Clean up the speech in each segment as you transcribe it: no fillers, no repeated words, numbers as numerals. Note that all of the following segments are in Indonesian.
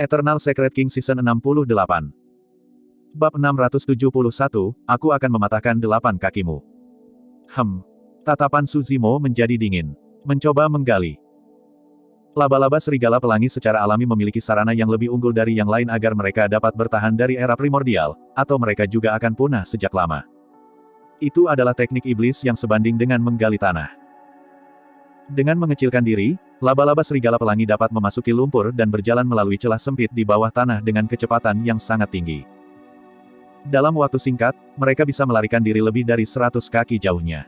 Eternal Secret King Season 68. Bab 671, aku akan mematahkan 8 kakimu. Tatapan Suzimo menjadi dingin. Mencoba menggali. Laba-laba serigala pelangi secara alami memiliki sarana yang lebih unggul dari yang lain agar mereka dapat bertahan dari era primordial, atau mereka juga akan punah sejak lama. Itu adalah teknik iblis yang sebanding dengan menggali tanah. Dengan mengecilkan diri, laba-laba serigala pelangi dapat memasuki lumpur dan berjalan melalui celah sempit di bawah tanah dengan kecepatan yang sangat tinggi. Dalam waktu singkat, mereka bisa melarikan diri lebih dari 100 kaki jauhnya.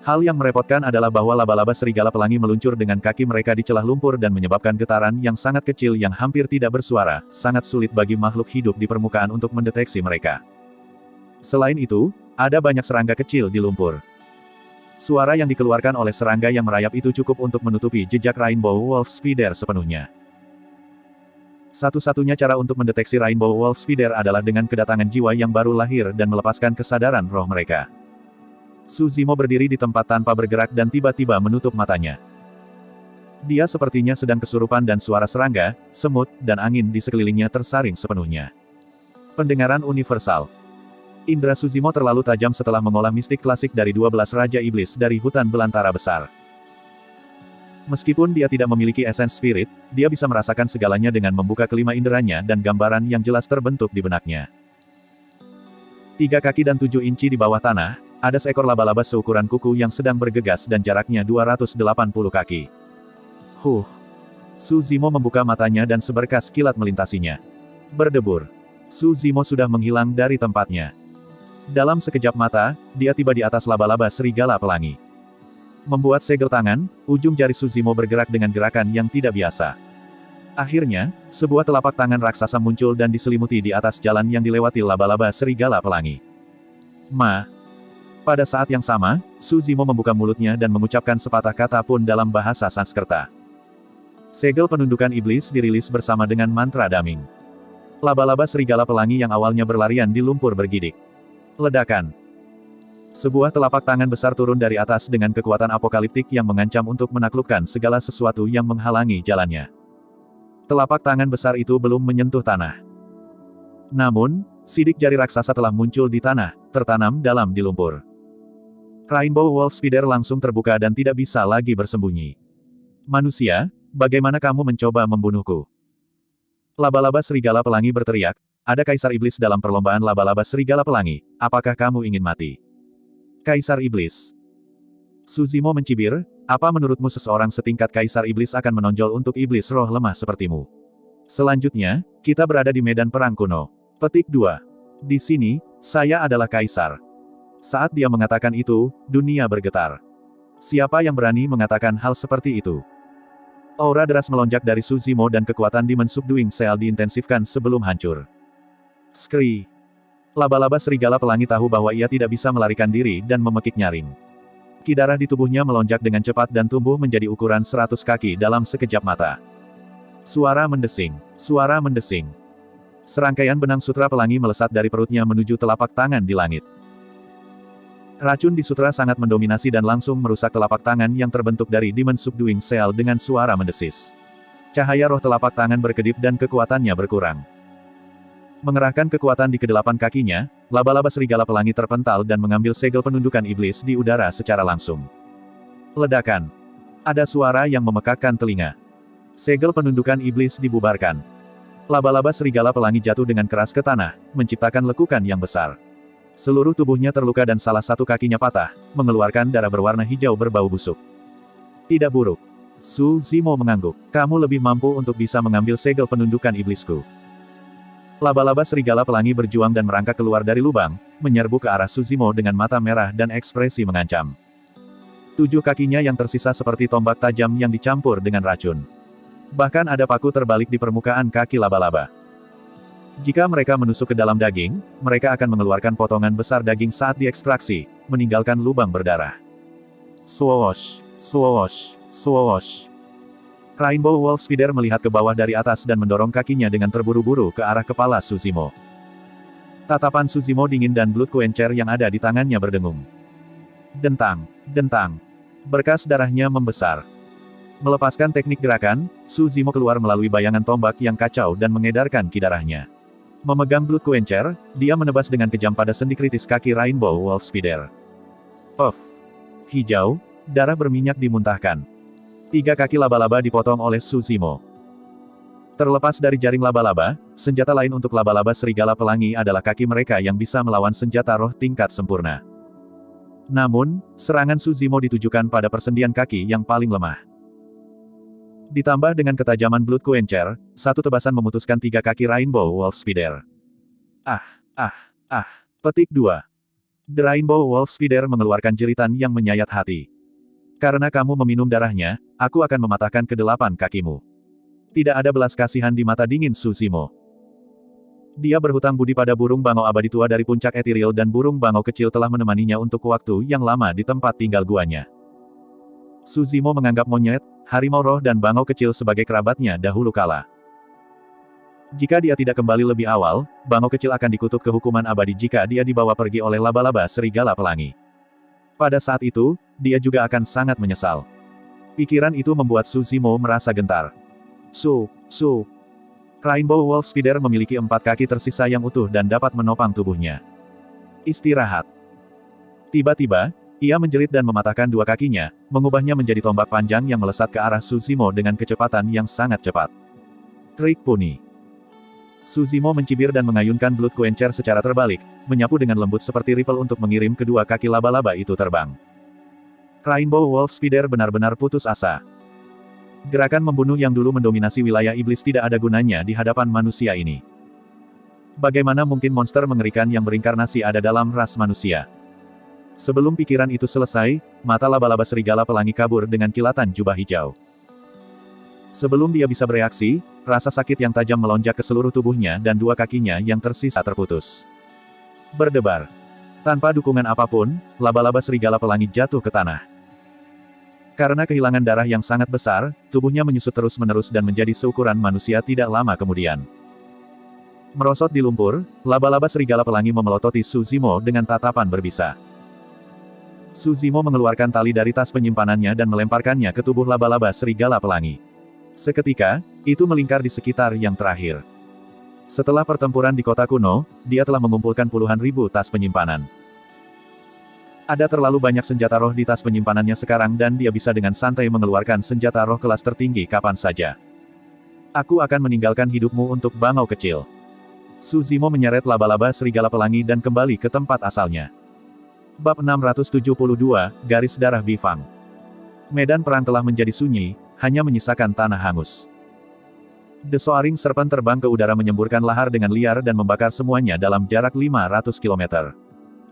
Hal yang merepotkan adalah bahwa laba-laba serigala pelangi meluncur dengan kaki mereka di celah lumpur dan menyebabkan getaran yang sangat kecil yang hampir tidak bersuara, sangat sulit bagi makhluk hidup di permukaan untuk mendeteksi mereka. Selain itu, ada banyak serangga kecil di lumpur. Suara yang dikeluarkan oleh serangga yang merayap itu cukup untuk menutupi jejak Rainbow Wolf Spider sepenuhnya. Satu-satunya cara untuk mendeteksi Rainbow Wolf Spider adalah dengan kedatangan jiwa yang baru lahir dan melepaskan kesadaran roh mereka. Suzimo berdiri di tempat tanpa bergerak dan tiba-tiba menutup matanya. Dia sepertinya sedang kesurupan dan suara serangga, semut, dan angin di sekelilingnya tersaring sepenuhnya. Pendengaran universal. Indra Suzimo terlalu tajam setelah mengolah mistik klasik dari 12 Raja Iblis dari hutan belantara besar. Meskipun dia tidak memiliki esens spirit, dia bisa merasakan segalanya dengan membuka kelima inderanya dan gambaran yang jelas terbentuk di benaknya. 3 kaki dan 7 inci di bawah tanah, ada seekor laba-laba seukuran kuku yang sedang bergegas dan jaraknya 280 kaki. Suzimo membuka matanya dan seberkas kilat melintasinya. Berdebur. Suzimo sudah menghilang dari tempatnya. Dalam sekejap mata, dia tiba di atas laba-laba serigala pelangi. Membuat segel tangan, ujung jari Suzimo bergerak dengan gerakan yang tidak biasa. Akhirnya, sebuah telapak tangan raksasa muncul dan diselimuti di atas jalan yang dilewati laba-laba serigala pelangi. Pada saat yang sama, Suzimo membuka mulutnya dan mengucapkan sepatah kata pun dalam bahasa Sanskerta. Segel penundukan iblis dirilis bersama dengan mantra daming. Laba-laba serigala pelangi yang awalnya berlarian di lumpur bergidik. Ledakan. Sebuah telapak tangan besar turun dari atas dengan kekuatan apokaliptik yang mengancam untuk menaklukkan segala sesuatu yang menghalangi jalannya. Telapak tangan besar itu belum menyentuh tanah. Namun, sidik jari raksasa telah muncul di tanah, tertanam dalam di lumpur. Rainbow Wolf Spider langsung terbuka dan tidak bisa lagi bersembunyi. Manusia, bagaimana kamu mencoba membunuhku? Laba-laba serigala pelangi berteriak. Ada Kaisar Iblis dalam perlombaan laba-laba serigala pelangi, apakah kamu ingin mati? Kaisar Iblis. Suzimo mencibir, apa menurutmu seseorang setingkat Kaisar Iblis akan menonjol untuk iblis roh lemah sepertimu? Selanjutnya, kita berada di medan perang kuno. Petik 2. Di sini, saya adalah Kaisar. Saat dia mengatakan itu, dunia bergetar. Siapa yang berani mengatakan hal seperti itu? Aura deras melonjak dari Suzimo dan kekuatan Demon Subduing Seal diintensifkan sebelum hancur. Skri. Laba-laba serigala pelangi tahu bahwa ia tidak bisa melarikan diri dan memekik nyaring. Ki darah di tubuhnya melonjak dengan cepat dan tumbuh menjadi ukuran 100 kaki dalam sekejap mata. Suara mendesing. Suara mendesing. Serangkaian benang sutra pelangi melesat dari perutnya menuju telapak tangan di langit. Racun di sutra sangat mendominasi dan langsung merusak telapak tangan yang terbentuk dari Demon Subduing Seal dengan suara mendesis. Cahaya roh telapak tangan berkedip dan kekuatannya berkurang. Mengerahkan kekuatan di kedelapan kakinya, laba-laba serigala pelangi terpental dan mengambil segel penundukan iblis di udara secara langsung. Ledakan. Ada suara yang memekakkan telinga. Segel penundukan iblis dibubarkan. Laba-laba serigala pelangi jatuh dengan keras ke tanah, menciptakan lekukan yang besar. Seluruh tubuhnya terluka dan salah satu kakinya patah, mengeluarkan darah berwarna hijau berbau busuk. Tidak buruk. Suzimo mengangguk. Kamu lebih mampu untuk bisa mengambil segel penundukan iblisku. Laba-laba serigala pelangi berjuang dan merangkak keluar dari lubang, menyerbu ke arah Suzimo dengan mata merah dan ekspresi mengancam. 7 kakinya yang tersisa seperti tombak tajam yang dicampur dengan racun. Bahkan ada paku terbalik di permukaan kaki laba-laba. Jika mereka menusuk ke dalam daging, mereka akan mengeluarkan potongan besar daging saat diekstraksi, meninggalkan lubang berdarah. Swoosh, swoosh, swoosh. Rainbow Wolf Spider melihat ke bawah dari atas dan mendorong kakinya dengan terburu-buru ke arah kepala Suzimo. Tatapan Suzimo dingin dan blood quencher yang ada di tangannya berdengung. Dentang, dentang. Berkas darahnya membesar. Melepaskan teknik gerakan, Su Zimo keluar melalui bayangan tombak yang kacau dan mengedarkan ki darahnya. Memegang Blood Quencher, dia menebas dengan kejam pada sendi kritis kaki Rainbow Wolf Spider. Puff. Hijau, darah berminyak dimuntahkan. 3 kaki laba-laba dipotong oleh Su Zimo. Terlepas dari jaring laba-laba, senjata lain untuk laba-laba serigala pelangi adalah kaki mereka yang bisa melawan senjata roh tingkat sempurna. Namun, serangan Su Zimo ditujukan pada persendian kaki yang paling lemah. Ditambah dengan ketajaman Blood Quencher, satu tebasan memutuskan 3 kaki Rainbow Wolf Spider. Petik 2. The Rainbow Wolf Spider mengeluarkan jeritan yang menyayat hati. Karena kamu meminum darahnya, aku akan mematahkan ke-8 kakimu. Tidak ada belas kasihan di mata dingin Su Zimo. Dia berhutang budi pada burung bangau abadi tua dari puncak etiril dan burung bangau kecil telah menemaninya untuk waktu yang lama di tempat tinggal guanya. Su Zimo menganggap monyet, harimau roh dan bangau kecil sebagai kerabatnya dahulu kala. Jika dia tidak kembali lebih awal, bangau kecil akan dikutuk ke hukuman abadi jika dia dibawa pergi oleh laba-laba serigala pelangi. Pada saat itu, dia juga akan sangat menyesal. Pikiran itu membuat Su Zimo merasa gentar. Rainbow Wolf Spider memiliki 4 kaki tersisa yang utuh dan dapat menopang tubuhnya. Istirahat. Tiba-tiba, ia menjerit dan mematahkan 2 kakinya, mengubahnya menjadi tombak panjang yang melesat ke arah Su Zimo dengan kecepatan yang sangat cepat. Trik Puni. Su Zimo mencibir dan mengayunkan Blood Quencher secara terbalik, menyapu dengan lembut seperti ripple untuk mengirim kedua kaki laba-laba itu terbang. Rainbow Wolf Spider benar-benar putus asa. Gerakan membunuh yang dulu mendominasi wilayah iblis tidak ada gunanya di hadapan manusia ini. Bagaimana mungkin monster mengerikan yang berinkarnasi ada dalam ras manusia? Sebelum pikiran itu selesai, mata laba-laba serigala pelangi kabur dengan kilatan jubah hijau. Sebelum dia bisa bereaksi, rasa sakit yang tajam melonjak ke seluruh tubuhnya dan 2 kakinya yang tersisa terputus. Berdebar. Tanpa dukungan apapun, laba-laba serigala pelangi jatuh ke tanah. Karena kehilangan darah yang sangat besar, tubuhnya menyusut terus-menerus dan menjadi seukuran manusia tidak lama kemudian. Merosot di lumpur, laba-laba serigala pelangi memelototi Su Zimo dengan tatapan berbisa. Su Zimo mengeluarkan tali dari tas penyimpanannya dan melemparkannya ke tubuh laba-laba serigala pelangi. Seketika, itu melingkar di sekitar yang terakhir. Setelah pertempuran di kota kuno, dia telah mengumpulkan puluhan ribu tas penyimpanan. Ada terlalu banyak senjata roh di tas penyimpanannya sekarang dan dia bisa dengan santai mengeluarkan senjata roh kelas tertinggi kapan saja. Aku akan meninggalkan hidupmu untuk bangau kecil. Su Zimo menyeret laba-laba serigala pelangi dan kembali ke tempat asalnya. Bab 672, Garis Darah Bifang. Medan perang telah menjadi sunyi, hanya menyisakan tanah hangus. The Soaring Serpent terbang ke udara menyemburkan lahar dengan liar dan membakar semuanya dalam jarak 500 km.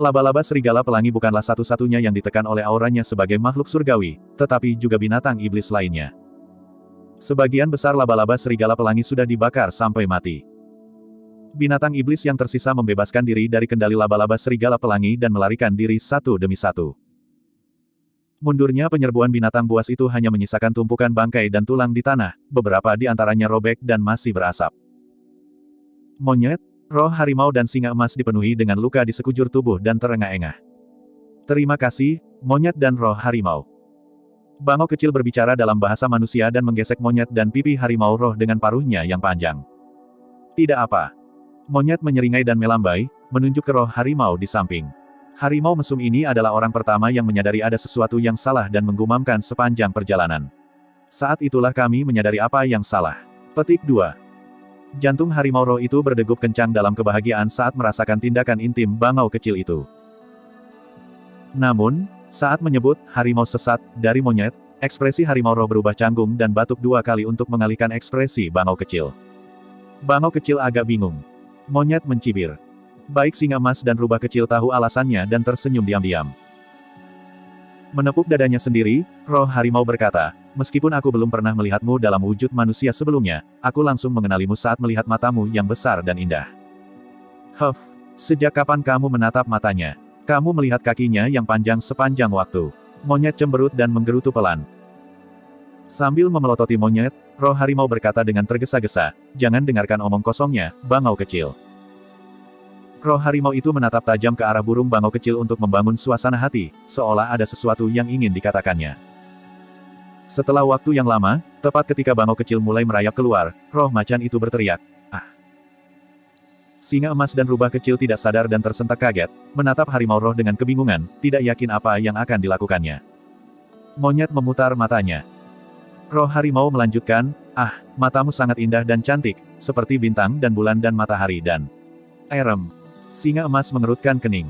Laba-laba serigala pelangi bukanlah satu-satunya yang ditekan oleh auranya sebagai makhluk surgawi, tetapi juga binatang iblis lainnya. Sebagian besar laba-laba serigala pelangi sudah dibakar sampai mati. Binatang iblis yang tersisa membebaskan diri dari kendali laba-laba serigala pelangi dan melarikan diri satu demi satu. Mundurnya penyerbuan binatang buas itu hanya menyisakan tumpukan bangkai dan tulang di tanah, beberapa di antaranya robek dan masih berasap. Monyet, roh harimau dan singa emas dipenuhi dengan luka di sekujur tubuh dan terengah-engah. Terima kasih, monyet dan roh harimau. Bangau kecil berbicara dalam bahasa manusia dan menggesek monyet dan pipi harimau roh dengan paruhnya yang panjang. Tidak apa. Monyet menyeringai dan melambai, menunjuk ke roh harimau di samping. Harimau mesum ini adalah orang pertama yang menyadari ada sesuatu yang salah dan menggumamkan sepanjang perjalanan. Saat itulah kami menyadari apa yang salah. Petik 2. Jantung harimau roh itu berdegup kencang dalam kebahagiaan saat merasakan tindakan intim bangau kecil itu. Namun, saat menyebut harimau sesat dari monyet, ekspresi harimau roh berubah canggung dan batuk 2 kali untuk mengalihkan ekspresi bangau kecil. Bangau kecil agak bingung. Monyet mencibir. Baik singa emas dan rubah kecil tahu alasannya dan tersenyum diam-diam. Menepuk dadanya sendiri, roh harimau berkata, meskipun aku belum pernah melihatmu dalam wujud manusia sebelumnya, aku langsung mengenalimu saat melihat matamu yang besar dan indah. Huff, sejak kapan kamu menatap matanya? Kamu melihat kakinya yang panjang sepanjang waktu. Monyet cemberut dan menggerutu pelan. Sambil memelototi monyet, roh harimau berkata dengan tergesa-gesa, jangan dengarkan omong kosongnya, bangau kecil. Roh harimau itu menatap tajam ke arah burung bangau kecil untuk membangun suasana hati, seolah ada sesuatu yang ingin dikatakannya. Setelah waktu yang lama, tepat ketika bangau kecil mulai merayap keluar, roh macan itu berteriak, "Ah!" Singa emas dan rubah kecil tidak sadar dan tersentak kaget, menatap harimau roh dengan kebingungan, tidak yakin apa yang akan dilakukannya. Monyet memutar matanya. Roh harimau melanjutkan, "Ah, matamu sangat indah dan cantik, seperti bintang dan bulan dan matahari dan airem." Singa emas mengerutkan kening.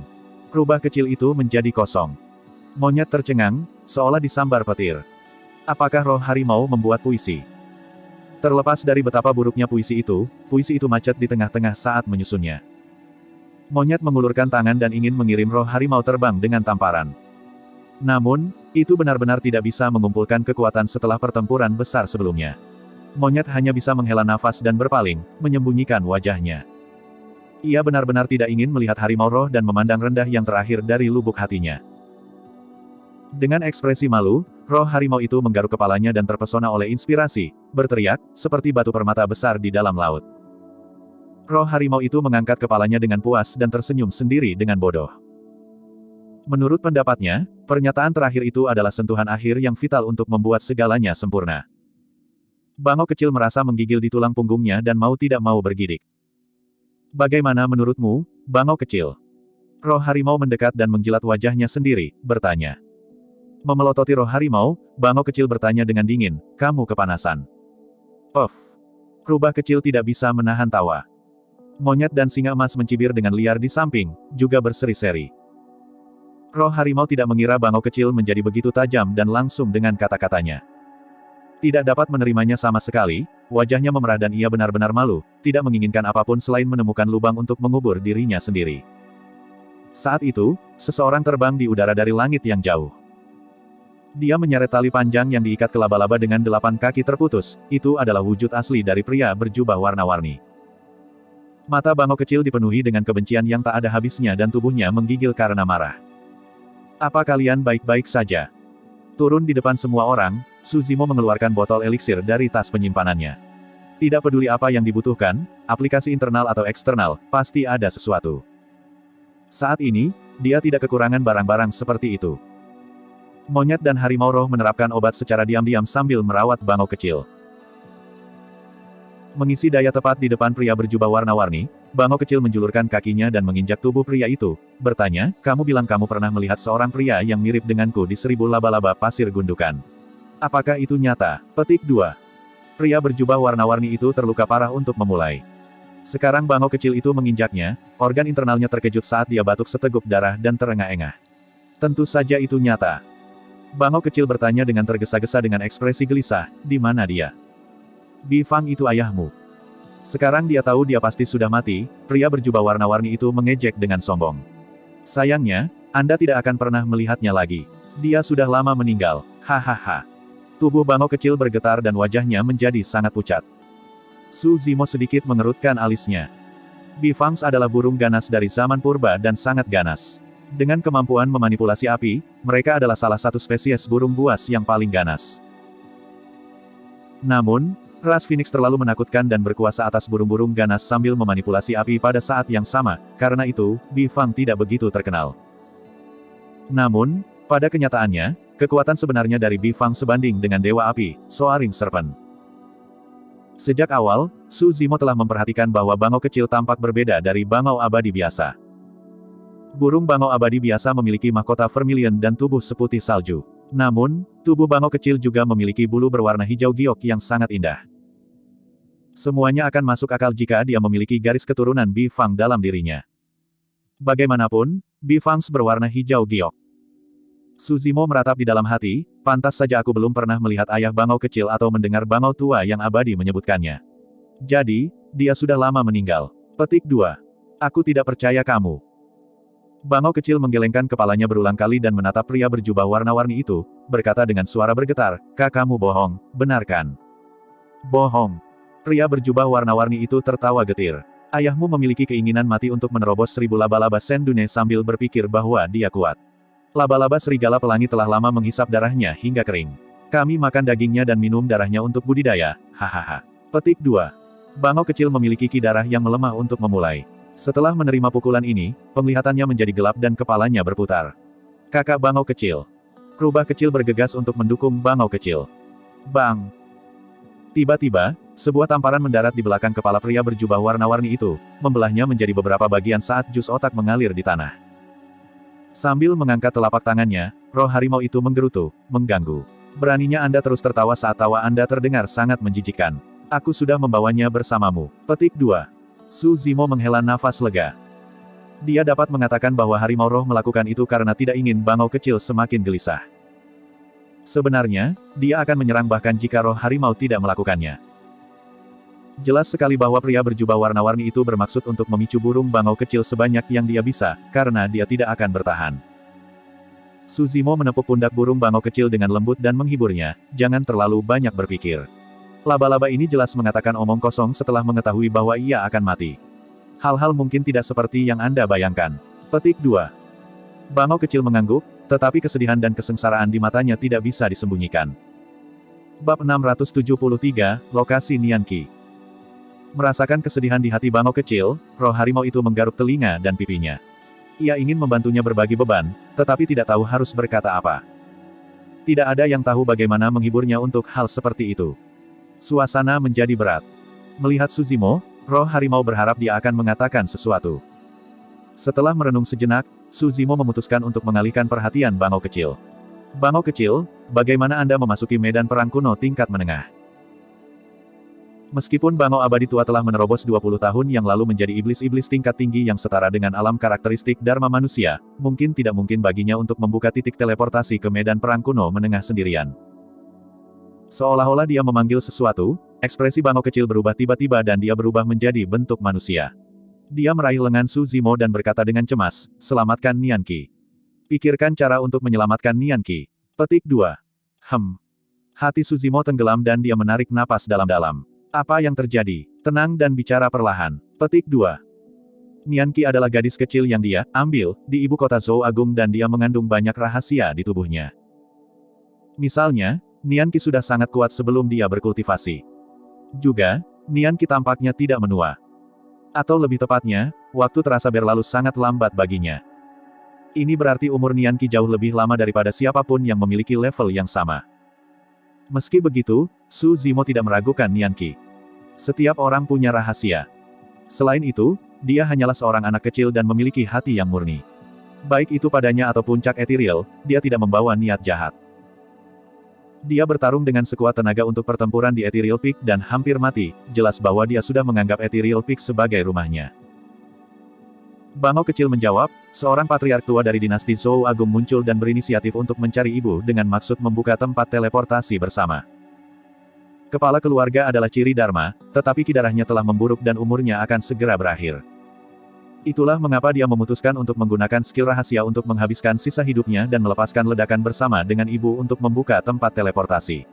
Rubah kecil itu menjadi kosong. Monyet tercengang, seolah disambar petir. Apakah roh harimau membuat puisi? Terlepas dari betapa buruknya puisi itu macet di tengah-tengah saat menyusunnya. Monyet mengulurkan tangan dan ingin mengirim roh harimau terbang dengan tamparan. Namun, itu benar-benar tidak bisa mengumpulkan kekuatan setelah pertempuran besar sebelumnya. Monyet hanya bisa menghela nafas dan berpaling, menyembunyikan wajahnya. Ia benar-benar tidak ingin melihat harimau roh dan memandang rendah yang terakhir dari lubuk hatinya. Dengan ekspresi malu, roh harimau itu menggaruk kepalanya dan terpesona oleh inspirasi, berteriak, seperti batu permata besar di dalam laut. Roh harimau itu mengangkat kepalanya dengan puas dan tersenyum sendiri dengan bodoh. Menurut pendapatnya, pernyataan terakhir itu adalah sentuhan akhir yang vital untuk membuat segalanya sempurna. Bangau kecil merasa menggigil di tulang punggungnya dan mau tidak mau bergidik. "Bagaimana menurutmu, bangau kecil?" Roh harimau mendekat dan menjilat wajahnya sendiri, bertanya. Memelototi roh harimau, bangau kecil bertanya dengan dingin, "Kamu kepanasan?" "Of." Rubah kecil tidak bisa menahan tawa. Monyet dan singa emas mencibir dengan liar di samping, juga berseri-seri. Roh harimau tidak mengira bangau kecil menjadi begitu tajam dan langsung dengan kata-katanya. Tidak dapat menerimanya sama sekali, wajahnya memerah dan ia benar-benar malu, tidak menginginkan apapun selain menemukan lubang untuk mengubur dirinya sendiri. Saat itu, seseorang terbang di udara dari langit yang jauh. Dia menyeret tali panjang yang diikat ke laba-laba dengan 8 kaki terputus, itu adalah wujud asli dari pria berjubah warna-warni. Mata bangau kecil dipenuhi dengan kebencian yang tak ada habisnya dan tubuhnya menggigil karena marah. "Apa kalian baik-baik saja?" Turun di depan semua orang, Suzimo mengeluarkan botol eliksir dari tas penyimpanannya. Tidak peduli apa yang dibutuhkan, aplikasi internal atau eksternal, pasti ada sesuatu. Saat ini, dia tidak kekurangan barang-barang seperti itu. Monyet dan harimau roh menerapkan obat secara diam-diam sambil merawat bangau kecil. Mengisi daya tepat di depan pria berjubah warna-warni, bangau kecil menjulurkan kakinya dan menginjak tubuh pria itu, bertanya, "Kamu bilang kamu pernah melihat seorang pria yang mirip denganku di 1000 laba-laba pasir gundukan. Apakah itu nyata?" Petik 2. Pria berjubah warna-warni itu terluka parah untuk memulai. Sekarang bangau kecil itu menginjaknya, organ internalnya terkejut saat dia batuk seteguk darah dan terengah-engah. Tentu saja itu nyata. Bangau kecil bertanya dengan tergesa-gesa dengan ekspresi gelisah, "Di mana dia?" "Bi Fang itu ayahmu." Sekarang dia tahu dia pasti sudah mati, pria berjubah warna-warni itu mengejek dengan sombong. "Sayangnya, Anda tidak akan pernah melihatnya lagi. Dia sudah lama meninggal." Hahaha. Tubuh bangau kecil bergetar dan wajahnya menjadi sangat pucat. Su Zimo sedikit mengerutkan alisnya. Bi Fangs adalah burung ganas dari zaman purba dan sangat ganas. Dengan kemampuan memanipulasi api, mereka adalah salah satu spesies burung buas yang paling ganas. Namun, ras Phoenix terlalu menakutkan dan berkuasa atas burung-burung ganas sambil memanipulasi api pada saat yang sama, karena itu, Bi Fang tidak begitu terkenal. Namun, pada kenyataannya, kekuatan sebenarnya dari Bi Fang sebanding dengan Dewa Api, Soaring Serpent. Sejak awal, Su Zimo telah memperhatikan bahwa bangau kecil tampak berbeda dari bangau abadi biasa. Burung bangau abadi biasa memiliki mahkota vermilion dan tubuh seputih salju. Namun, tubuh bangau kecil juga memiliki bulu berwarna hijau giok yang sangat indah. Semuanya akan masuk akal jika dia memiliki garis keturunan Bi Fang dalam dirinya. Bagaimanapun, Bi Fangs berwarna hijau giok. Su Zimo meratap di dalam hati, pantas saja aku belum pernah melihat ayah bangau kecil atau mendengar bangau tua yang abadi menyebutkannya. Jadi, dia sudah lama meninggal. Petik 2. Aku tidak percaya kamu. Bangau kecil menggelengkan kepalanya berulang kali dan menatap pria berjubah warna-warni itu, berkata dengan suara bergetar, "Kamu bohong, benar kan?" "Bohong." Pria berjubah warna-warni itu tertawa getir. "Ayahmu memiliki keinginan mati untuk menerobos 1000 laba-laba Sendune sambil berpikir bahwa dia kuat. Laba-laba serigala pelangi telah lama menghisap darahnya hingga kering. Kami makan dagingnya dan minum darahnya untuk budidaya, hahaha." Petik 2. Bangau kecil memiliki ki darah yang melemah untuk memulai. Setelah menerima pukulan ini, penglihatannya menjadi gelap dan kepalanya berputar. "Kakak bangau kecil." Rubah kecil bergegas untuk mendukung bangau kecil. Bang! Tiba-tiba, sebuah tamparan mendarat di belakang kepala pria berjubah warna-warni itu, membelahnya menjadi beberapa bagian saat jus otak mengalir di tanah. Sambil mengangkat telapak tangannya, roh harimau itu menggerutu, mengganggu. Beraninya Anda terus tertawa saat tawa Anda terdengar sangat menjijikkan. Aku sudah membawanya bersamamu. Petik 2. Su Zimo menghela nafas lega. Dia dapat mengatakan bahwa harimau roh melakukan itu karena tidak ingin bangau kecil semakin gelisah. Sebenarnya, dia akan menyerang bahkan jika roh harimau tidak melakukannya. Jelas sekali bahwa pria berjubah warna-warni itu bermaksud untuk memicu burung bangau kecil sebanyak yang dia bisa, karena dia tidak akan bertahan. Su Zimo menepuk pundak burung bangau kecil dengan lembut dan menghiburnya, jangan terlalu banyak berpikir. Laba-laba ini jelas mengatakan omong kosong setelah mengetahui bahwa ia akan mati. Hal-hal mungkin tidak seperti yang Anda bayangkan. Petik 2. Bangau kecil mengangguk, tetapi kesedihan dan kesengsaraan di matanya tidak bisa disembunyikan. Bab 673, Lokasi Nianqi. Merasakan kesedihan di hati bangau kecil, roh harimau itu menggaruk telinga dan pipinya. Ia ingin membantunya berbagi beban, tetapi tidak tahu harus berkata apa. Tidak ada yang tahu bagaimana menghiburnya untuk hal seperti itu. Suasana menjadi berat. Melihat Su Zimo, roh harimau berharap dia akan mengatakan sesuatu. Setelah merenung sejenak, Su Zimo memutuskan untuk mengalihkan perhatian bangau kecil. Bangau kecil, bagaimana Anda memasuki medan perang kuno tingkat menengah? Meskipun bangau abadi tua telah menerobos 20 tahun yang lalu menjadi iblis-iblis tingkat tinggi yang setara dengan alam karakteristik Dharma manusia, mungkin tidak mungkin baginya untuk membuka titik teleportasi ke medan perang kuno menengah sendirian. Seolah-olah dia memanggil sesuatu, ekspresi bangau kecil berubah tiba-tiba dan dia berubah menjadi bentuk manusia. Dia meraih lengan Su Zimo dan berkata dengan cemas, "Selamatkan Nianqi. Pikirkan cara untuk menyelamatkan Nianqi." Petik 2. Hati Su Zimo tenggelam dan dia menarik napas dalam-dalam. Apa yang terjadi? Tenang dan bicara perlahan. Petik 2. Nianqi adalah gadis kecil yang dia ambil di ibu kota Zhou Agung dan dia mengandung banyak rahasia di tubuhnya. Misalnya, Nianqi sudah sangat kuat sebelum dia berkultivasi. Juga, Nianqi tampaknya tidak menua. Atau lebih tepatnya, waktu terasa berlalu sangat lambat baginya. Ini berarti umur Nianqi jauh lebih lama daripada siapapun yang memiliki level yang sama. Meski begitu, Su Zimo tidak meragukan Nianqi. Setiap orang punya rahasia. Selain itu, dia hanyalah seorang anak kecil dan memiliki hati yang murni. Baik itu padanya atau puncak ethereal, dia tidak membawa niat jahat. Dia bertarung dengan sekuat tenaga untuk pertempuran di Ethereal Peak dan hampir mati, jelas bahwa dia sudah menganggap Ethereal Peak sebagai rumahnya. Bangau kecil menjawab, seorang patriark tua dari dinasti Zhou Agung muncul dan berinisiatif untuk mencari ibu dengan maksud membuka tempat teleportasi bersama. Kepala keluarga adalah ciri Dharma, tetapi kidarahnya telah memburuk dan umurnya akan segera berakhir. Itulah mengapa dia memutuskan untuk menggunakan skill rahasia untuk menghabiskan sisa hidupnya dan melepaskan ledakan bersama dengan ibu untuk membuka tempat teleportasi.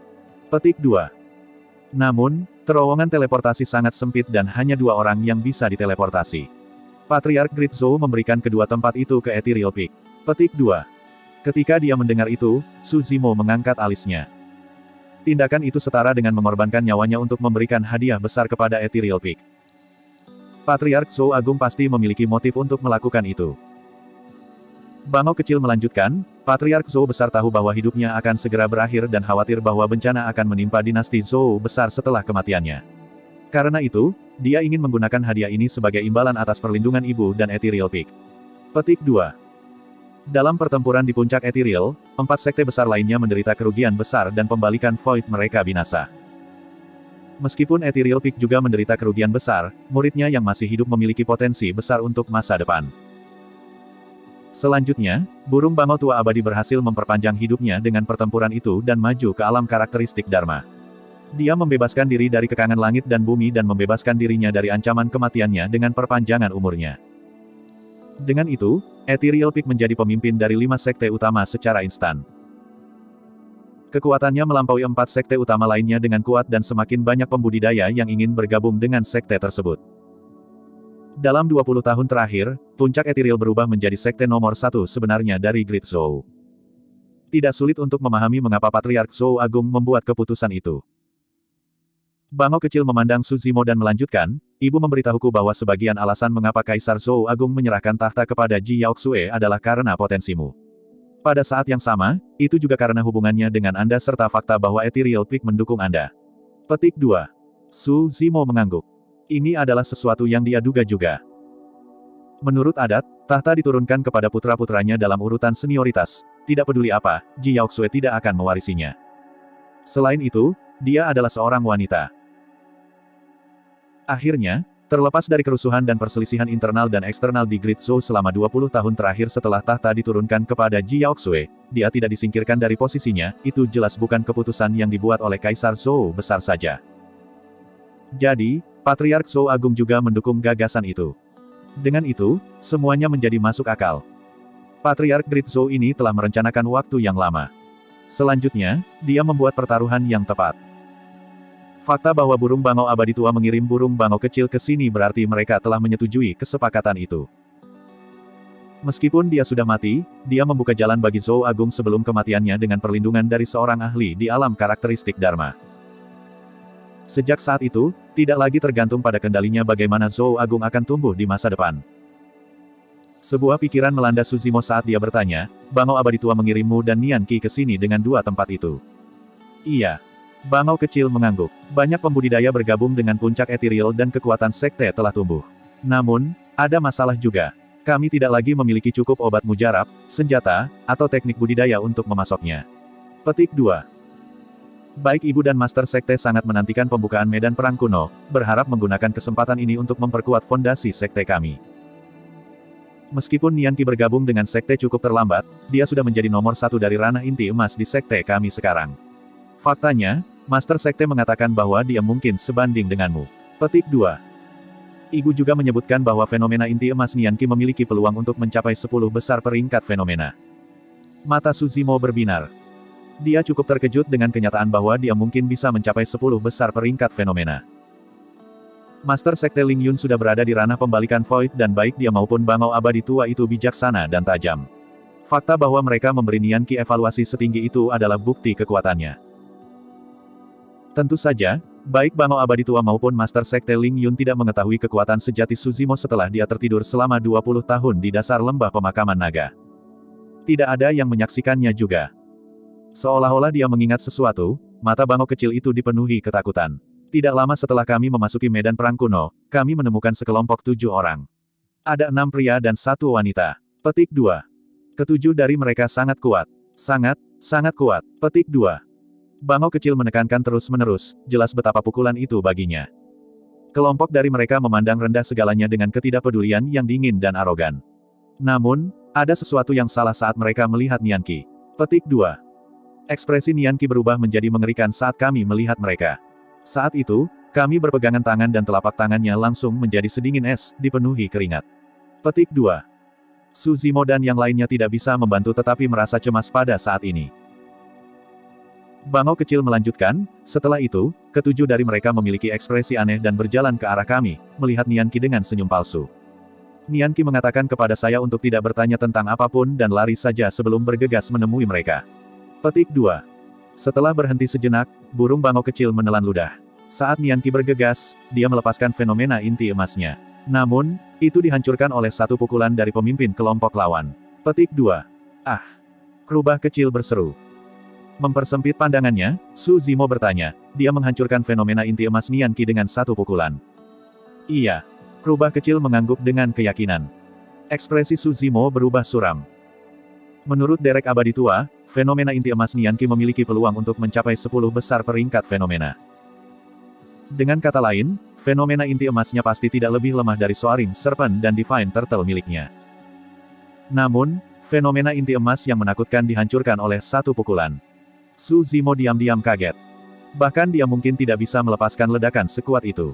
Petik 2. Namun, terowongan teleportasi sangat sempit dan hanya 2 orang yang bisa diteleportasi. Patriark Great Zhou memberikan kedua tempat itu ke Ethereal Peak. Petik 2. Ketika dia mendengar itu, Su Zimo mengangkat alisnya. Tindakan itu setara dengan mengorbankan nyawanya untuk memberikan hadiah besar kepada Ethereal Peak. Patriark Zhou Agung pasti memiliki motif untuk melakukan itu. Bangau kecil melanjutkan, Patriark Zhou besar tahu bahwa hidupnya akan segera berakhir dan khawatir bahwa bencana akan menimpa dinasti Zhou besar setelah kematiannya. Karena itu, dia ingin menggunakan hadiah ini sebagai imbalan atas perlindungan ibu dan Ethereal Peak. Petik 2. Dalam pertempuran di puncak Ethereal, 4 sekte besar lainnya menderita kerugian besar dan pembalikan Void mereka binasa. Meskipun Ethereal Peak juga menderita kerugian besar, muridnya yang masih hidup memiliki potensi besar untuk masa depan. Selanjutnya, burung bangau tua abadi berhasil memperpanjang hidupnya dengan pertempuran itu dan maju ke alam karakteristik Dharma. Dia membebaskan diri dari kekangan langit dan bumi dan membebaskan dirinya dari ancaman kematiannya dengan perpanjangan umurnya. Dengan itu, Ethereal Peak menjadi pemimpin dari 5 sekte utama secara instan. Kekuatannya melampaui 4 sekte utama lainnya dengan kuat dan semakin banyak pembudidaya yang ingin bergabung dengan sekte tersebut. Dalam 20 tahun terakhir, puncak Ethereal berubah menjadi sekte nomor 1 sebenarnya dari Great Zhou. Tidak sulit untuk memahami mengapa Patriark Zhou Agung membuat keputusan itu. Bangau kecil memandang Su Zimo dan melanjutkan, ibu memberitahuku bahwa sebagian alasan mengapa Kaisar Zhou Agung menyerahkan tahta kepada Ji Yaoxue adalah karena potensimu. Pada saat yang sama, itu juga karena hubungannya dengan Anda serta fakta bahwa Ethereal Peak mendukung Anda. Petik 2. Su Zimo mengangguk. Ini adalah sesuatu yang dia duga juga. Menurut adat, tahta diturunkan kepada putra-putranya dalam urutan senioritas. Tidak peduli apa, Ji Yaoxue tidak akan mewarisinya. Selain itu, dia adalah seorang wanita. Akhirnya, terlepas dari kerusuhan dan perselisihan internal dan eksternal di Great Zhou selama 20 tahun terakhir setelah tahta diturunkan kepada Ji Yaoxue, dia tidak disingkirkan dari posisinya, itu jelas bukan keputusan yang dibuat oleh Kaisar Zhou besar saja. Jadi, Patriark Zhou Agung juga mendukung gagasan itu. Dengan itu, semuanya menjadi masuk akal. Patriark Great Zhou ini telah merencanakan waktu yang lama. Selanjutnya, dia membuat pertaruhan yang tepat. Fakta bahwa burung bangau abadi tua mengirim burung bangau kecil ke sini berarti mereka telah menyetujui kesepakatan itu. Meskipun dia sudah mati, dia membuka jalan bagi Zhou Agung sebelum kematiannya dengan perlindungan dari seorang ahli di alam karakteristik Dharma. Sejak saat itu, tidak lagi tergantung pada kendalinya bagaimana Zhou Agung akan tumbuh di masa depan. Sebuah pikiran melanda Su Zimo saat dia bertanya, bangau abadi tua mengirimmu dan Nian Qi ke sini dengan dua tempat itu. Iya. Bangau kecil mengangguk. Banyak pembudidaya bergabung dengan puncak ethereal dan kekuatan sekte telah tumbuh. Namun, ada masalah juga. Kami tidak lagi memiliki cukup obat mujarab, senjata, atau teknik budidaya untuk memasoknya. Petik 2. Baik Ibu dan Master Sekte sangat menantikan pembukaan medan perang kuno, berharap menggunakan kesempatan ini untuk memperkuat fondasi sekte kami. Meskipun Nian Qi bergabung dengan sekte cukup terlambat, dia sudah menjadi nomor satu dari ranah inti emas di sekte kami sekarang. Faktanya, Master Sekte mengatakan bahwa dia mungkin sebanding denganmu. Petik 2. Ibu juga menyebutkan bahwa fenomena inti emas Nian Qi memiliki peluang untuk mencapai 10 besar peringkat fenomena. Mata Su Zimo berbinar. Dia cukup terkejut dengan kenyataan bahwa dia mungkin bisa mencapai 10 besar peringkat fenomena. Master Sekte Ling Yun sudah berada di ranah pembalikan Void dan baik dia maupun bangau abadi tua itu bijaksana dan tajam. Fakta bahwa mereka memberi Nian Qi evaluasi setinggi itu adalah bukti kekuatannya. Tentu saja, baik bangau abadi tua maupun Master Sekte Ling Yun tidak mengetahui kekuatan sejati Su Zimo setelah dia tertidur selama 20 tahun di dasar lembah pemakaman naga. Tidak ada yang menyaksikannya juga. Seolah-olah dia mengingat sesuatu, mata bangau kecil itu dipenuhi ketakutan. Tidak lama setelah kami memasuki medan perang kuno, kami menemukan sekelompok 7 orang. Ada 6 pria dan 1 wanita. Petik 2. Ketujuh dari mereka sangat kuat. Sangat kuat. Petik 2. Bangau kecil menekankan terus-menerus, jelas betapa pukulan itu baginya. Kelompok dari mereka memandang rendah segalanya dengan ketidakpedulian yang dingin dan arogan. Namun, ada sesuatu yang salah saat mereka melihat Nian Qi. Petik 2. Ekspresi Nian Qi berubah menjadi mengerikan saat kami melihat mereka. Saat itu, kami berpegangan tangan dan telapak tangannya langsung menjadi sedingin es, dipenuhi keringat. Petik 2. Su Zimo dan yang lainnya tidak bisa membantu tetapi merasa cemas pada saat ini. Bangau kecil melanjutkan, setelah itu, ketujuh dari mereka memiliki ekspresi aneh dan berjalan ke arah kami, melihat Nian Qi dengan senyum palsu. Nian Qi mengatakan kepada saya untuk tidak bertanya tentang apapun dan lari saja sebelum bergegas menemui mereka. Petik 2. Setelah berhenti sejenak, burung bangau kecil menelan ludah. Saat Nian Qi bergegas, dia melepaskan fenomena inti emasnya. Namun, itu dihancurkan oleh satu pukulan dari pemimpin kelompok lawan. Petik 2. Ah! Rubah kecil berseru. Mempersempit pandangannya, Su Zimo bertanya, dia menghancurkan fenomena inti emas Nian Qi dengan satu pukulan. Iya. Rubah kecil mengangguk dengan keyakinan. Ekspresi Su Zimo berubah suram. Menurut Derek Abadi Tua, fenomena inti emas Nian Qi memiliki peluang untuk mencapai 10 besar peringkat fenomena. Dengan kata lain, fenomena inti emasnya pasti tidak lebih lemah dari Soaring Serpent dan Divine Turtle miliknya. Namun, fenomena inti emas yang menakutkan dihancurkan oleh satu pukulan. Su Zimo diam-diam kaget. Bahkan dia mungkin tidak bisa melepaskan ledakan sekuat itu.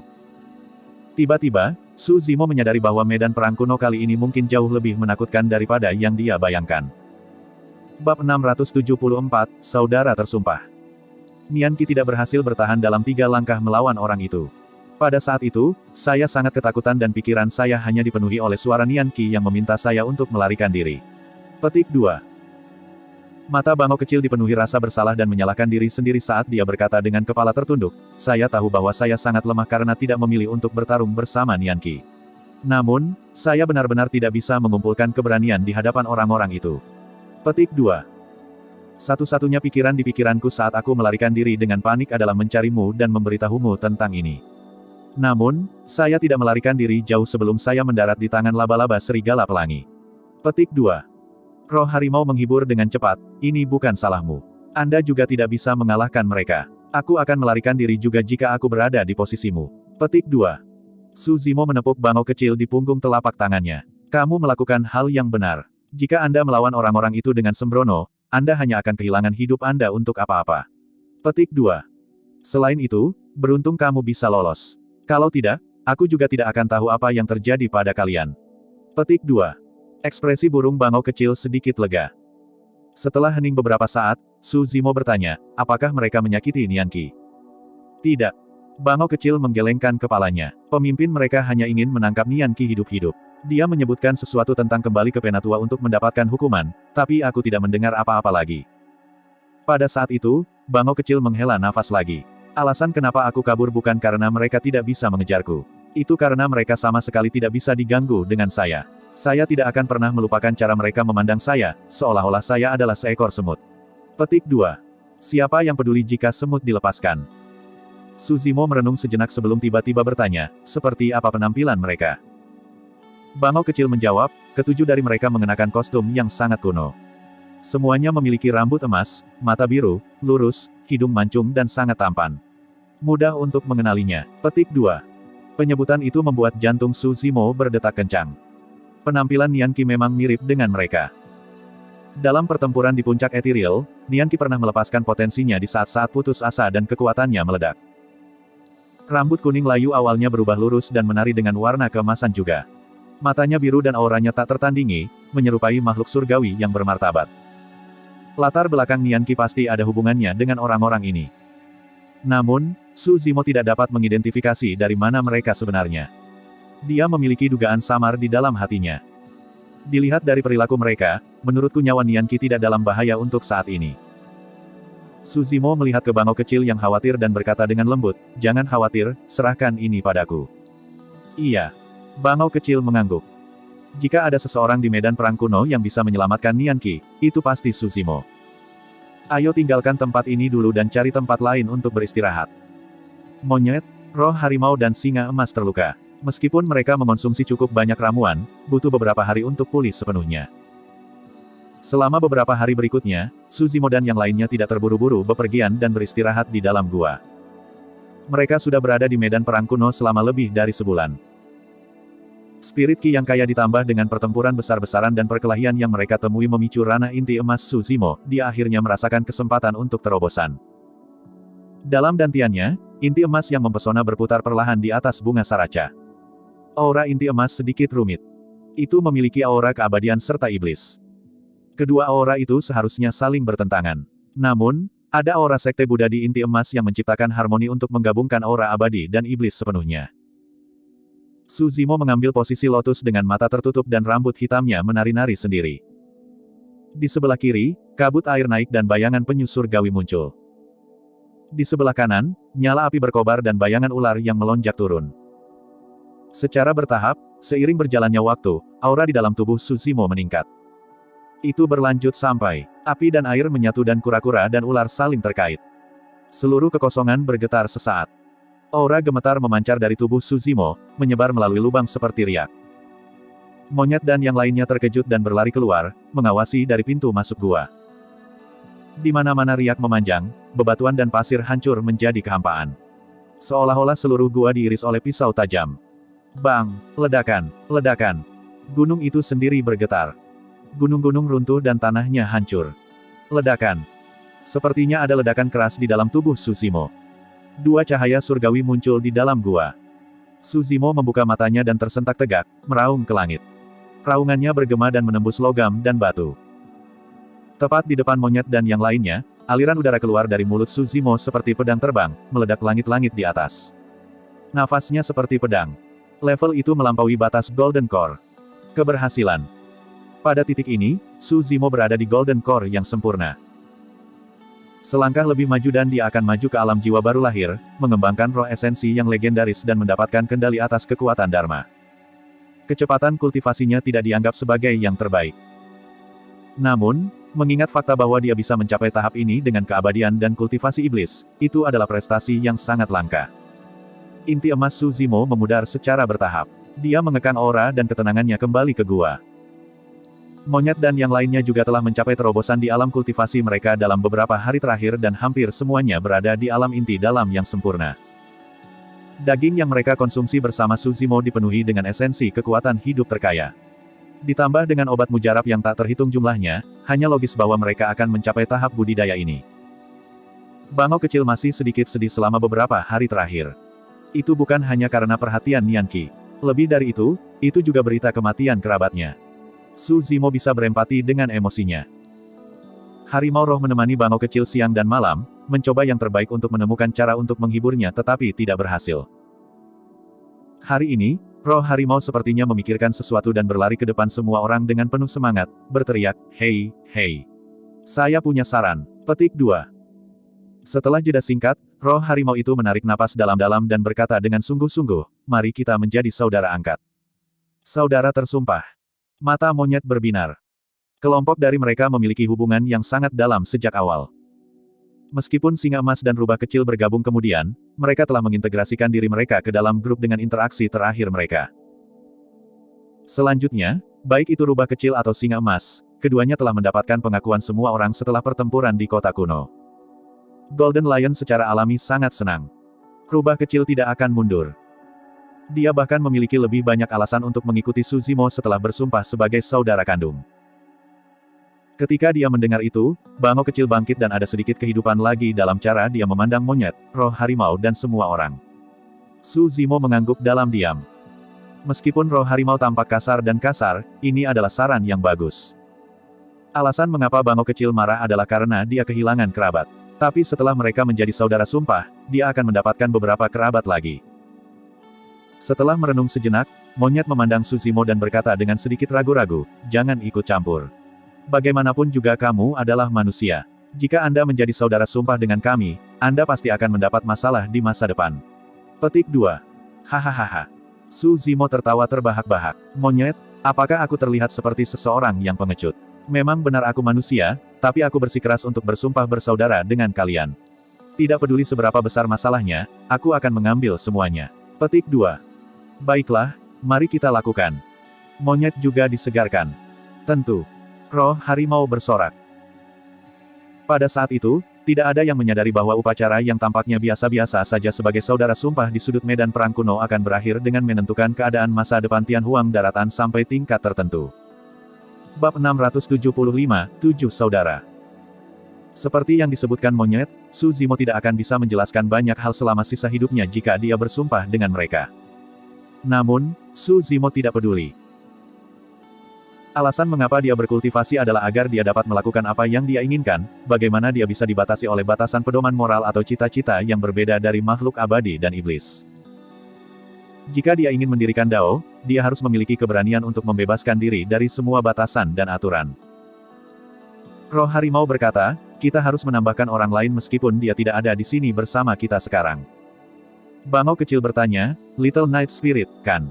Tiba-tiba, Su Zimo menyadari bahwa medan perang kuno kali ini mungkin jauh lebih menakutkan daripada yang dia bayangkan. Bab 674, Saudara Tersumpah. Nian Qi tidak berhasil bertahan dalam 3 langkah melawan orang itu. Pada saat itu, saya sangat ketakutan dan pikiran saya hanya dipenuhi oleh suara Nian Qi yang meminta saya untuk melarikan diri. Petik 2. Mata bangau kecil dipenuhi rasa bersalah dan menyalahkan diri sendiri saat dia berkata dengan kepala tertunduk, saya tahu bahwa saya sangat lemah karena tidak memilih untuk bertarung bersama Nian Qi. Namun, saya benar-benar tidak bisa mengumpulkan keberanian di hadapan orang-orang itu. Petik 2. Satu-satunya pikiran di pikiranku saat aku melarikan diri dengan panik adalah mencarimu dan memberitahumu tentang ini. Namun, saya tidak melarikan diri jauh sebelum saya mendarat di tangan laba-laba serigala pelangi. Petik 2. Roh harimau menghibur dengan cepat, ini bukan salahmu. Anda juga tidak bisa mengalahkan mereka. Aku akan melarikan diri juga jika aku berada di posisimu. Petik 2. Su Zimo menepuk bangau kecil di punggung telapak tangannya. Kamu melakukan hal yang benar. Jika Anda melawan orang-orang itu dengan sembrono, Anda hanya akan kehilangan hidup Anda untuk apa-apa. Petik 2. Selain itu, beruntung kamu bisa lolos. Kalau tidak, aku juga tidak akan tahu apa yang terjadi pada kalian. Petik 2. Ekspresi burung bangau kecil sedikit lega. Setelah hening beberapa saat, Su Zimo bertanya, apakah mereka menyakiti Nianqi? Tidak. Bangau kecil menggelengkan kepalanya. Pemimpin mereka hanya ingin menangkap Nianqi hidup-hidup. Dia menyebutkan sesuatu tentang kembali ke Penatua untuk mendapatkan hukuman, tapi aku tidak mendengar apa-apa lagi. Pada saat itu, bangau kecil menghela nafas lagi. Alasan kenapa aku kabur bukan karena mereka tidak bisa mengejarku. Itu karena mereka sama sekali tidak bisa diganggu dengan saya. Saya tidak akan pernah melupakan cara mereka memandang saya, seolah-olah saya adalah seekor semut. Petik 2. Siapa yang peduli jika semut dilepaskan? Su Zimo merenung sejenak sebelum tiba-tiba bertanya, seperti apa penampilan mereka? Bangau kecil menjawab, ketujuh dari mereka mengenakan kostum yang sangat kuno. Semuanya memiliki rambut emas, mata biru, lurus, hidung mancung dan sangat tampan. Mudah untuk mengenalinya. Petik 2. Penyebutan itu membuat jantung Su Zimo berdetak kencang. Penampilan Nianqi memang mirip dengan mereka. Dalam pertempuran di puncak Ethereal, Nianqi pernah melepaskan potensinya di saat-saat putus asa dan kekuatannya meledak. Rambut kuning layu awalnya berubah lurus dan menari dengan warna keemasan juga. Matanya biru dan auranya tak tertandingi, menyerupai makhluk surgawi yang bermartabat. Latar belakang Nianqi pasti ada hubungannya dengan orang-orang ini. Namun, Su Zimo tidak dapat mengidentifikasi dari mana mereka sebenarnya. Dia memiliki dugaan samar di dalam hatinya. Dilihat dari perilaku mereka, menurutku nyawa Nianqi tidak dalam bahaya untuk saat ini. Su Zimo melihat ke bangau kecil yang khawatir dan berkata dengan lembut, jangan khawatir, serahkan ini padaku. Iya. Bangau kecil mengangguk. Jika ada seseorang di medan perang kuno yang bisa menyelamatkan Nianqi, itu pasti Su Zimo. Ayo tinggalkan tempat ini dulu dan cari tempat lain untuk beristirahat. Monyet, roh harimau dan singa emas terluka. Meskipun mereka mengonsumsi cukup banyak ramuan, butuh beberapa hari untuk pulih sepenuhnya. Selama beberapa hari berikutnya, Su Zimo dan yang lainnya tidak terburu-buru bepergian dan beristirahat di dalam gua. Mereka sudah berada di medan perang kuno selama lebih dari sebulan. Spirit Ki yang kaya ditambah dengan pertempuran besar-besaran dan perkelahian yang mereka temui memicu ranah inti emas Su Zimo, dia akhirnya merasakan kesempatan untuk terobosan. Dalam dantiannya, inti emas yang mempesona berputar perlahan di atas bunga saraca. Aura inti emas sedikit rumit. Itu memiliki aura keabadian serta iblis. Kedua aura itu seharusnya saling bertentangan. Namun, ada aura sekte Buddha di inti emas yang menciptakan harmoni untuk menggabungkan aura abadi dan iblis sepenuhnya. Su Zimo mengambil posisi lotus dengan mata tertutup dan rambut hitamnya menari-nari sendiri. Di sebelah kiri, kabut air naik dan bayangan penyu surgawi muncul. Di sebelah kanan, nyala api berkobar dan bayangan ular yang melonjak turun. Secara bertahap, seiring berjalannya waktu, aura di dalam tubuh Su Zimo meningkat. Itu berlanjut sampai api dan air menyatu dan kura-kura dan ular saling terkait. Seluruh kekosongan bergetar sesaat. Aura gemetar memancar dari tubuh Su Zimo, menyebar melalui lubang seperti riak. Monyet dan yang lainnya terkejut dan berlari keluar, mengawasi dari pintu masuk gua. Di mana-mana riak memanjang, bebatuan dan pasir hancur menjadi kehampaan. Seolah-olah seluruh gua diiris oleh pisau tajam. Bang! Ledakan! Ledakan! Gunung itu sendiri bergetar. Gunung-gunung runtuh dan tanahnya hancur. Ledakan! Sepertinya ada ledakan keras di dalam tubuh Su Zimo. Dua cahaya surgawi muncul di dalam gua. Su Zimo membuka matanya dan tersentak tegak, meraung ke langit. Raungannya bergema dan menembus logam dan batu. Tepat di depan monyet dan yang lainnya, aliran udara keluar dari mulut Su Zimo seperti pedang terbang, meledak langit-langit di atas. Nafasnya seperti pedang. Level itu melampaui batas Golden Core. Keberhasilan. Pada titik ini, Su Zimo berada di Golden Core yang sempurna. Selangkah lebih maju dan dia akan maju ke alam jiwa baru lahir, mengembangkan roh esensi yang legendaris dan mendapatkan kendali atas kekuatan Dharma. Kecepatan kultivasinya tidak dianggap sebagai yang terbaik. Namun, Mengingat fakta bahwa dia bisa mencapai tahap ini dengan keabadian dan kultivasi iblis, itu adalah prestasi yang sangat langka. Inti emas Su Zimo memudar secara bertahap. Dia mengekang aura dan ketenangannya kembali ke gua. Monyet dan yang lainnya juga telah mencapai terobosan di alam kultivasi mereka dalam beberapa hari terakhir dan hampir semuanya berada di alam inti dalam yang sempurna. Daging yang mereka konsumsi bersama Su Zimo dipenuhi dengan esensi kekuatan hidup terkaya. Ditambah dengan obat mujarab yang tak terhitung jumlahnya, hanya logis bahwa mereka akan mencapai tahap budidaya ini. Bangau kecil masih sedikit sedih selama beberapa hari terakhir. Itu bukan hanya karena perhatian Nian Qi. Lebih dari itu juga berita kematian kerabatnya. Su Zimo bisa berempati dengan emosinya. Harimau roh menemani bangau kecil siang dan malam, mencoba yang terbaik untuk menemukan cara untuk menghiburnya tetapi tidak berhasil. Hari ini, roh harimau sepertinya memikirkan sesuatu dan berlari ke depan semua orang dengan penuh semangat, berteriak, "Hei, hei. Saya punya saran." Petik 2. Setelah jeda singkat, roh harimau itu menarik napas dalam-dalam dan berkata dengan sungguh-sungguh, "Mari kita menjadi saudara angkat." Saudara tersumpah. Mata monyet berbinar. Kelompok dari mereka memiliki hubungan yang sangat dalam sejak awal. Meskipun singa emas dan rubah kecil bergabung kemudian, mereka telah mengintegrasikan diri mereka ke dalam grup dengan interaksi terakhir mereka. Selanjutnya, baik itu rubah kecil atau singa emas, keduanya telah mendapatkan pengakuan semua orang setelah pertempuran di kota kuno. Golden Lion secara alami sangat senang. Rubah kecil tidak akan mundur. Dia bahkan memiliki lebih banyak alasan untuk mengikuti Su Zimo setelah bersumpah sebagai saudara kandung. Ketika dia mendengar itu, bangau kecil bangkit dan ada sedikit kehidupan lagi dalam cara dia memandang monyet, roh harimau dan semua orang. Su Zimo mengangguk dalam diam. Meskipun roh harimau tampak kasar, ini adalah saran yang bagus. Alasan mengapa bangau kecil marah adalah karena dia kehilangan kerabat. Tapi setelah mereka menjadi saudara sumpah, dia akan mendapatkan beberapa kerabat lagi. Setelah merenung sejenak, monyet memandang Su Zimo dan berkata dengan sedikit ragu-ragu, "Jangan ikut campur. Bagaimanapun juga kamu adalah manusia. Jika Anda menjadi saudara sumpah dengan kami, Anda pasti akan mendapat masalah di masa depan." Petik 2. Hahaha. Su Zimo tertawa terbahak-bahak. "Monyet, apakah aku terlihat seperti seseorang yang pengecut? Memang benar aku manusia, tapi aku bersikeras untuk bersumpah bersaudara dengan kalian. Tidak peduli seberapa besar masalahnya, aku akan mengambil semuanya." Petik 2. Baiklah, mari kita lakukan. Monyet juga disegarkan. Tentu. Roh harimau bersorak. Pada saat itu, tidak ada yang menyadari bahwa upacara yang tampaknya biasa-biasa saja sebagai saudara sumpah di sudut medan perang kuno akan berakhir dengan menentukan keadaan masa depan Tianhuang daratan sampai tingkat tertentu. Bab 675, 7 Saudara. Seperti yang disebutkan monyet, Su Zimo tidak akan bisa menjelaskan banyak hal selama sisa hidupnya jika dia bersumpah dengan mereka. Namun, Su Zimo tidak peduli. Alasan mengapa dia berkultivasi adalah agar dia dapat melakukan apa yang dia inginkan, bagaimana dia bisa dibatasi oleh batasan pedoman moral atau cita-cita yang berbeda dari makhluk abadi dan iblis. Jika dia ingin mendirikan Dao, dia harus memiliki keberanian untuk membebaskan diri dari semua batasan dan aturan. Roh harimau berkata, "Kita harus menambahkan orang lain meskipun dia tidak ada di sini bersama kita sekarang." Bangau kecil bertanya, "Little Night Spirit, kan?"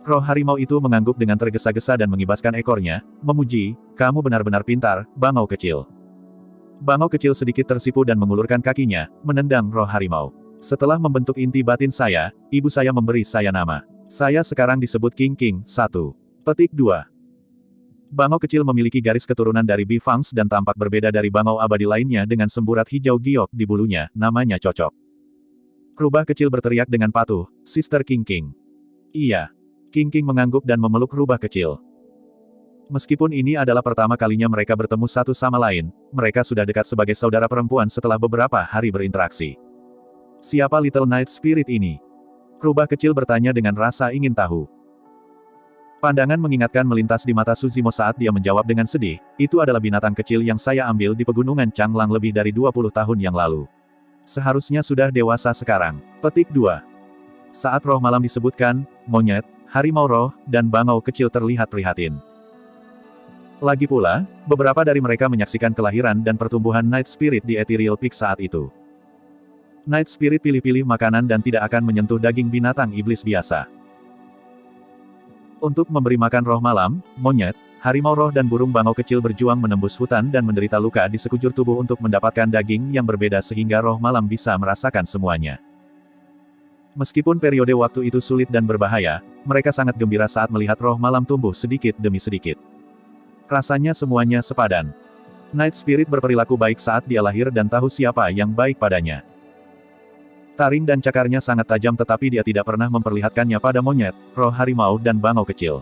Roh harimau itu mengangguk dengan tergesa-gesa dan mengibaskan ekornya, memuji, "Kamu benar-benar pintar, bangau kecil." Bangau kecil sedikit tersipu dan mengulurkan kakinya, menendang roh harimau. "Setelah membentuk inti batin saya, ibu saya memberi saya nama. Saya sekarang disebut King King 1. Petik 2. Bangau kecil memiliki garis keturunan dari Bifangs dan tampak berbeda dari bangau abadi lainnya dengan semburat hijau giok di bulunya, namanya cocok. Rubah kecil berteriak dengan patuh, "Sister King King." "Iya." King King mengangguk dan memeluk rubah kecil. Meskipun ini adalah pertama kalinya mereka bertemu satu sama lain, mereka sudah dekat sebagai saudara perempuan setelah beberapa hari berinteraksi. "Siapa Little Night Spirit ini?" Rubah kecil bertanya dengan rasa ingin tahu. Pandangan mengingatkan melintas di mata Su Zimo saat dia menjawab dengan sedih, "Itu adalah binatang kecil yang saya ambil di pegunungan Changlang lebih dari 20 tahun yang lalu. Seharusnya sudah dewasa sekarang." Petik 2. Saat roh malam disebutkan, monyet, harimau roh, dan bangau kecil terlihat prihatin. Lagi pula, beberapa dari mereka menyaksikan kelahiran dan pertumbuhan Night Spirit di Ethereal Peak saat itu. Night Spirit pilih-pilih makanan dan tidak akan menyentuh daging binatang iblis biasa. Untuk memberi makan roh malam, monyet, harimau roh dan burung bangau kecil berjuang menembus hutan dan menderita luka di sekujur tubuh untuk mendapatkan daging yang berbeda sehingga roh malam bisa merasakan semuanya. Meskipun periode waktu itu sulit dan berbahaya, mereka sangat gembira saat melihat roh malam tumbuh sedikit demi sedikit. Rasanya semuanya sepadan. Night Spirit berperilaku baik saat dia lahir dan tahu siapa yang baik padanya. Taring dan cakarnya sangat tajam tetapi dia tidak pernah memperlihatkannya pada monyet, roh harimau dan bangau kecil.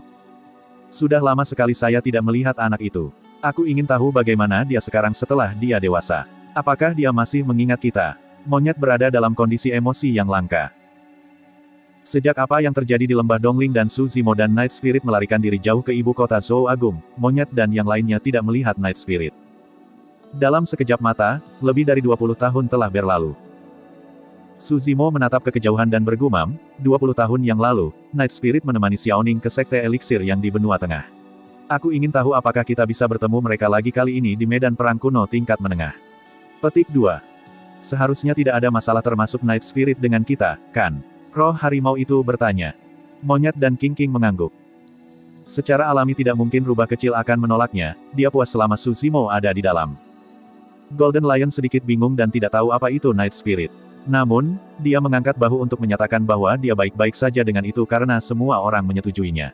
Sudah lama sekali saya tidak melihat anak itu. Aku ingin tahu bagaimana dia sekarang setelah dia dewasa. Apakah dia masih mengingat kita? Monyet berada dalam kondisi emosi yang langka. Sejak apa yang terjadi di lembah Dongling dan Su Zimo dan Night Spirit melarikan diri jauh ke ibu kota Zhou Agung, monyet dan yang lainnya tidak melihat Night Spirit. Dalam sekejap mata, lebih dari 20 tahun telah berlalu. Su Zimo menatap ke kejauhan dan bergumam, 20 tahun yang lalu, Night Spirit menemani Xiaoning ke sekte eliksir yang di benua tengah. Aku ingin tahu apakah kita bisa bertemu mereka lagi kali ini di medan perang kuno tingkat menengah. Petik 2. Seharusnya tidak ada masalah termasuk Night Spirit dengan kita, kan? Roh harimau itu bertanya. Monyet dan King mengangguk. Secara alami tidak mungkin rubah kecil akan menolaknya, dia puas selama Su Zimo ada di dalam. Golden Lion sedikit bingung dan tidak tahu apa itu Night Spirit. Namun, dia mengangkat bahu untuk menyatakan bahwa dia baik-baik saja dengan itu karena semua orang menyetujuinya.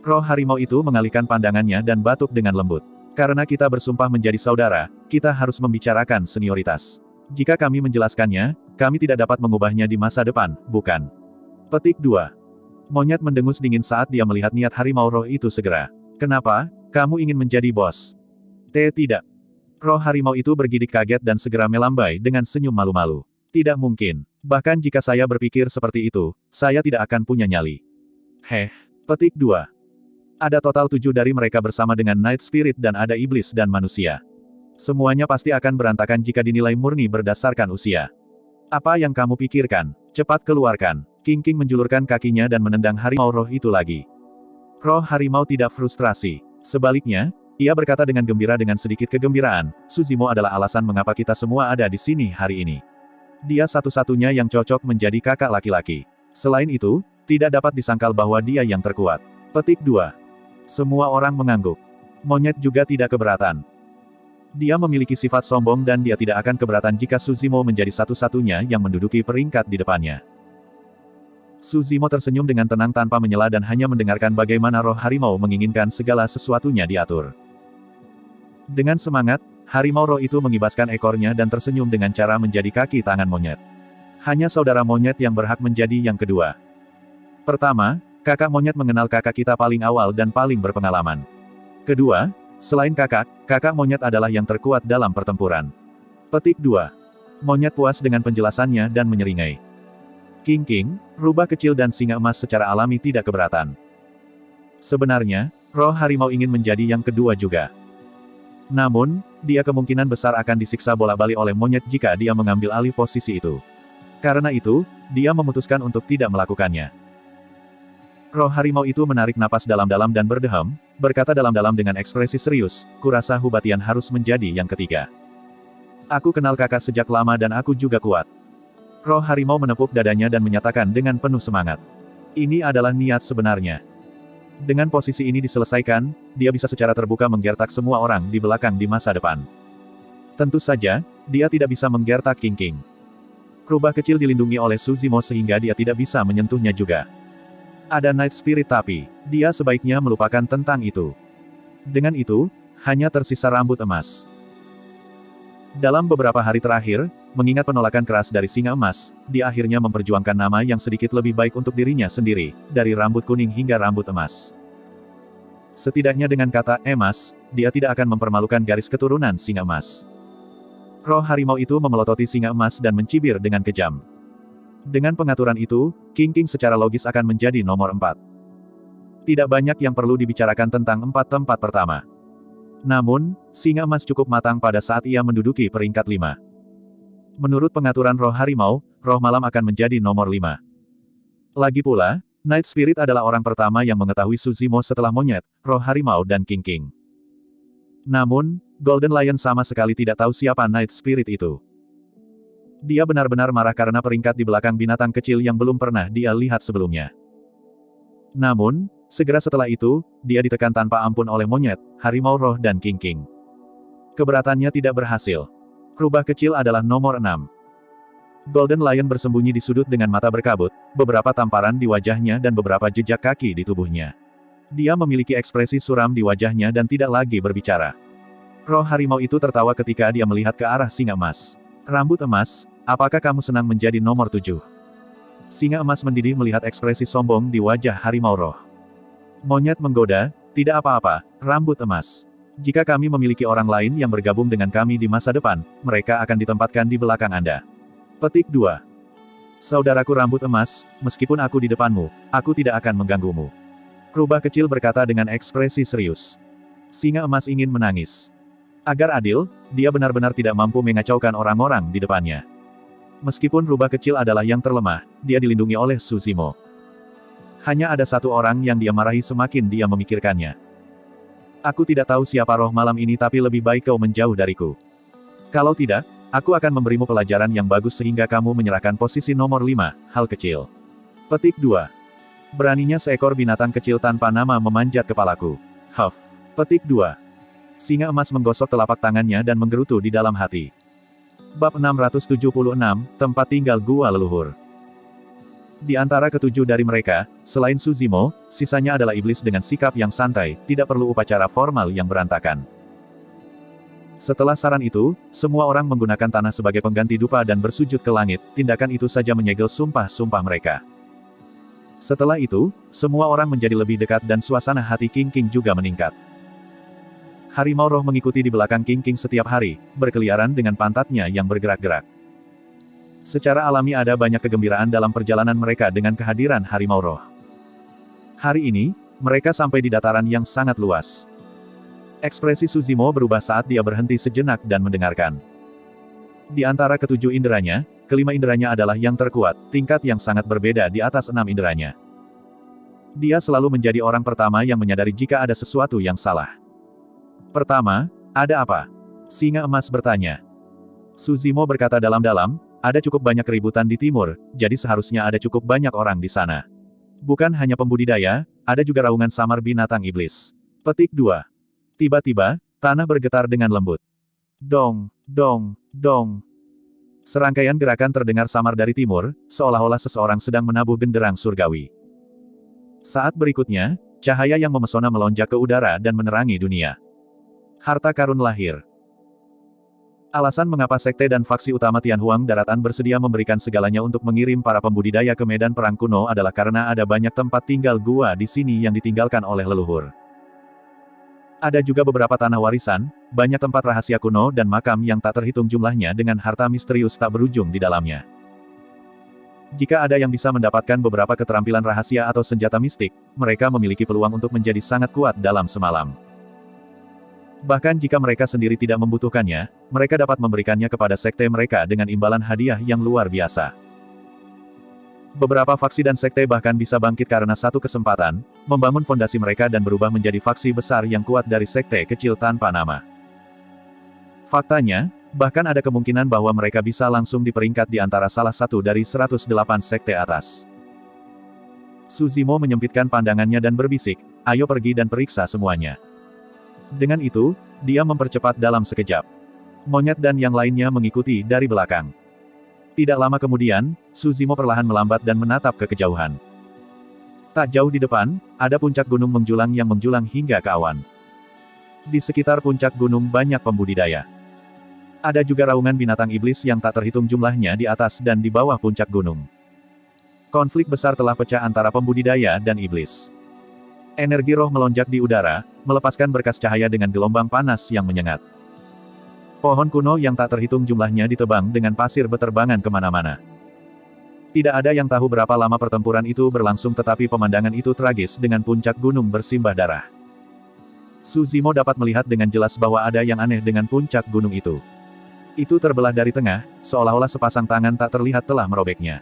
Roh harimau itu mengalihkan pandangannya dan batuk dengan lembut. Karena kita bersumpah menjadi saudara, kita harus membicarakan senioritas. Jika kami menjelaskannya, kami tidak dapat mengubahnya di masa depan, bukan? Petik 2. Monyet mendengus dingin saat dia melihat niat harimau roh itu segera. Kenapa? Kamu ingin menjadi bos? Tidak. Roh harimau itu bergidik kaget dan segera melambai dengan senyum malu-malu. Tidak mungkin. Bahkan jika saya berpikir seperti itu, saya tidak akan punya nyali. Petik 2. Ada total 7 dari mereka bersama dengan Night Spirit dan ada iblis dan manusia. Semuanya pasti akan berantakan jika dinilai murni berdasarkan usia. Apa yang kamu pikirkan? Cepat keluarkan. King menjulurkan kakinya dan menendang harimau roh itu lagi. Roh harimau tidak frustrasi. Sebaliknya, ia berkata dengan gembira dengan sedikit kegembiraan, Su Zimo adalah alasan mengapa kita semua ada di sini hari ini. Dia satu-satunya yang cocok menjadi kakak laki-laki. Selain itu, tidak dapat disangkal bahwa dia yang terkuat. Petik 2. Semua orang mengangguk. Monyet juga tidak keberatan. Dia memiliki sifat sombong dan dia tidak akan keberatan jika Su Zimo menjadi satu-satunya yang menduduki peringkat di depannya. Su Zimo tersenyum dengan tenang tanpa menyela dan hanya mendengarkan bagaimana roh harimau menginginkan segala sesuatunya diatur. Dengan semangat, harimau roh itu mengibaskan ekornya dan tersenyum dengan cara menjadi kaki tangan monyet. Hanya saudara monyet yang berhak menjadi yang kedua. Pertama, kakak monyet mengenal kakak kita paling awal dan paling berpengalaman. Kedua, selain kakak monyet adalah yang terkuat dalam pertempuran. Petik 2. Monyet puas dengan penjelasannya dan menyeringai. King, rubah kecil dan singa emas secara alami tidak keberatan. Sebenarnya, roh harimau ingin menjadi yang kedua juga. Namun, dia kemungkinan besar akan disiksa bolak-balik oleh monyet jika dia mengambil alih posisi itu. Karena itu, dia memutuskan untuk tidak melakukannya. Roh harimau itu menarik napas dalam-dalam dan berdeham, berkata dalam-dalam dengan ekspresi serius, kurasa Hubatian harus menjadi yang ketiga. Aku kenal kakak sejak lama dan aku juga kuat. Roh harimau menepuk dadanya dan menyatakan dengan penuh semangat. Ini adalah niat sebenarnya. Dengan posisi ini diselesaikan, dia bisa secara terbuka menggertak semua orang di belakang di masa depan. Tentu saja, dia tidak bisa menggertak King. Rubah kecil dilindungi oleh Su Zimo sehingga dia tidak bisa menyentuhnya juga. Ada Night Spirit tapi, dia sebaiknya melupakan tentang itu. Dengan itu, hanya tersisa rambut emas. Dalam beberapa hari terakhir, mengingat penolakan keras dari singa emas, dia akhirnya memperjuangkan nama yang sedikit lebih baik untuk dirinya sendiri, dari rambut kuning hingga rambut emas. Setidaknya dengan kata emas, dia tidak akan mempermalukan garis keturunan singa emas. Roh harimau itu memelototi singa emas dan mencibir dengan kejam. Dengan pengaturan itu, King secara logis akan menjadi nomor 4. Tidak banyak yang perlu dibicarakan tentang 4 tempat pertama. Namun, singa emas cukup matang pada saat ia menduduki peringkat 5. Menurut pengaturan roh harimau, roh malam akan menjadi nomor 5. Lagi pula, Night Spirit adalah orang pertama yang mengetahui Su Zimo setelah monyet, roh harimau dan King. Namun, Golden Lion sama sekali tidak tahu siapa Night Spirit itu. Dia benar-benar marah karena peringkat di belakang binatang kecil yang belum pernah dia lihat sebelumnya. Namun, Segera setelah itu, dia ditekan tanpa ampun oleh monyet, harimau roh dan King. Keberatannya tidak berhasil. Rubah kecil adalah nomor 6. Golden Lion bersembunyi di sudut dengan mata berkabut, beberapa tamparan di wajahnya dan beberapa jejak kaki di tubuhnya. Dia memiliki ekspresi suram di wajahnya dan tidak lagi berbicara. Roh harimau itu tertawa ketika dia melihat ke arah singa emas. Rambut emas, apakah kamu senang menjadi nomor 7? Singa emas mendidih melihat ekspresi sombong di wajah harimau roh. Monyet menggoda, tidak apa-apa, rambut emas. Jika kami memiliki orang lain yang bergabung dengan kami di masa depan, mereka akan ditempatkan di belakang Anda. Petik 2. Saudaraku rambut emas, meskipun aku di depanmu, aku tidak akan mengganggumu. Rubah kecil berkata dengan ekspresi serius. Singa emas ingin menangis. Agar adil, dia benar-benar tidak mampu mengacaukan orang-orang di depannya. Meskipun rubah kecil adalah yang terlemah, dia dilindungi oleh Su Zimo. Hanya ada satu orang yang dia marahi semakin dia memikirkannya. Aku tidak tahu siapa roh malam ini tapi lebih baik kau menjauh dariku. Kalau tidak, aku akan memberimu pelajaran yang bagus sehingga kamu menyerahkan posisi nomor 5, hal kecil. Petik 2. Beraninya seekor binatang kecil tanpa nama memanjat kepalaku. Huff. Petik 2. Singa emas menggosok telapak tangannya dan menggerutu di dalam hati. Bab 676, tempat tinggal gua leluhur. Di antara ketujuh dari mereka, selain Su Zimo, sisanya adalah iblis dengan sikap yang santai, tidak perlu upacara formal yang berantakan. Setelah saran itu, semua orang menggunakan tanah sebagai pengganti dupa dan bersujud ke langit, tindakan itu saja menyegel sumpah-sumpah mereka. Setelah itu, semua orang menjadi lebih dekat dan suasana hati King juga meningkat. Harimau roh mengikuti di belakang King setiap hari, berkeliaran dengan pantatnya yang bergerak-gerak. Secara alami ada banyak kegembiraan dalam perjalanan mereka dengan kehadiran harimau roh. Hari ini, mereka sampai di dataran yang sangat luas. Ekspresi Su Zimo berubah saat dia berhenti sejenak dan mendengarkan. Di antara ketujuh inderanya, kelima inderanya adalah yang terkuat, tingkat yang sangat berbeda di atas 6 inderanya. Dia selalu menjadi orang pertama yang menyadari jika ada sesuatu yang salah. Pertama, ada apa? Singa emas bertanya. Su Zimo berkata dalam-dalam, ada cukup banyak keributan di timur, jadi seharusnya ada cukup banyak orang di sana. Bukan hanya pembudidaya, ada juga raungan samar binatang iblis. Petik 2. Tiba-tiba, tanah bergetar dengan lembut. Dong, dong, dong. Serangkaian gerakan terdengar samar dari timur, seolah-olah seseorang sedang menabuh genderang surgawi. Saat berikutnya, cahaya yang memesona melonjak ke udara dan menerangi dunia. Harta karun lahir. Alasan mengapa sekte dan faksi utama Tianhuang Daratan bersedia memberikan segalanya untuk mengirim para pembudidaya ke medan perang kuno adalah karena ada banyak tempat tinggal gua di sini yang ditinggalkan oleh leluhur. Ada juga beberapa tanah warisan, banyak tempat rahasia kuno dan makam yang tak terhitung jumlahnya dengan harta misterius tak berujung di dalamnya. Jika ada yang bisa mendapatkan beberapa keterampilan rahasia atau senjata mistik, mereka memiliki peluang untuk menjadi sangat kuat dalam semalam. Bahkan jika mereka sendiri tidak membutuhkannya, mereka dapat memberikannya kepada sekte mereka dengan imbalan hadiah yang luar biasa. Beberapa faksi dan sekte bahkan bisa bangkit karena satu kesempatan, membangun fondasi mereka dan berubah menjadi faksi besar yang kuat dari sekte kecil tanpa nama. Faktanya, bahkan ada kemungkinan bahwa mereka bisa langsung diperingkat di antara salah satu dari 108 sekte atas. Su Zimo menyempitkan pandangannya dan berbisik, ayo pergi dan periksa semuanya. Dengan itu, dia mempercepat dalam sekejap. Monyet dan yang lainnya mengikuti dari belakang. Tidak lama kemudian, Su Zimo perlahan melambat dan menatap ke kejauhan. Tak jauh di depan, ada puncak gunung menjulang yang menjulang hingga ke awan. Di sekitar puncak gunung banyak pembudidaya. Ada juga raungan binatang iblis yang tak terhitung jumlahnya di atas dan di bawah puncak gunung. Konflik besar telah pecah antara pembudidaya dan iblis. Energi roh melonjak di udara, melepaskan berkas cahaya dengan gelombang panas yang menyengat. Pohon kuno yang tak terhitung jumlahnya ditebang dengan pasir beterbangan kemana-mana. Tidak ada yang tahu berapa lama pertempuran itu berlangsung tetapi pemandangan itu tragis dengan puncak gunung bersimbah darah. Su Zimo dapat melihat dengan jelas bahwa ada yang aneh dengan puncak gunung itu. Itu terbelah dari tengah, seolah-olah sepasang tangan tak terlihat telah merobeknya.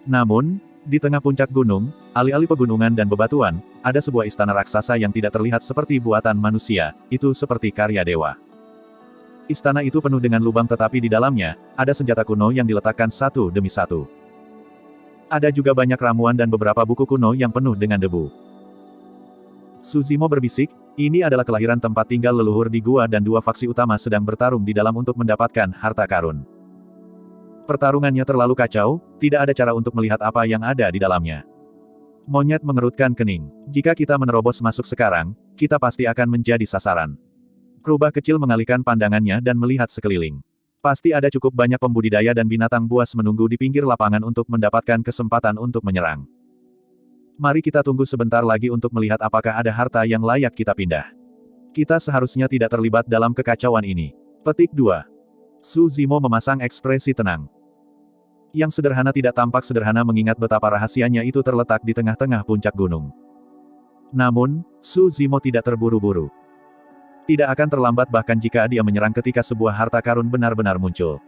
Namun, di tengah puncak gunung, alih-alih pegunungan dan bebatuan, ada sebuah istana raksasa yang tidak terlihat seperti buatan manusia, itu seperti karya dewa. Istana itu penuh dengan lubang tetapi di dalamnya, ada senjata kuno yang diletakkan satu demi satu. Ada juga banyak ramuan dan beberapa buku kuno yang penuh dengan debu. Suzimo berbisik, ini adalah kelahiran tempat tinggal leluhur di gua dan dua faksi utama sedang bertarung di dalam untuk mendapatkan harta karun. Pertarungannya terlalu kacau, tidak ada cara untuk melihat apa yang ada di dalamnya. Monyet mengerutkan kening. Jika kita menerobos masuk sekarang, kita pasti akan menjadi sasaran. Rubah kecil mengalihkan pandangannya dan melihat sekeliling. Pasti ada cukup banyak pembudidaya dan binatang buas menunggu di pinggir lapangan untuk mendapatkan kesempatan untuk menyerang. Mari kita tunggu sebentar lagi untuk melihat apakah ada harta yang layak kita pindah. Kita seharusnya tidak terlibat dalam kekacauan ini. Petik 2. Suzimo memasang ekspresi tenang. Yang sederhana tidak tampak sederhana mengingat betapa rahasianya itu terletak di tengah-tengah puncak gunung. Namun, Suzimo tidak terburu-buru. Tidak akan terlambat bahkan jika dia menyerang ketika sebuah harta karun benar-benar muncul.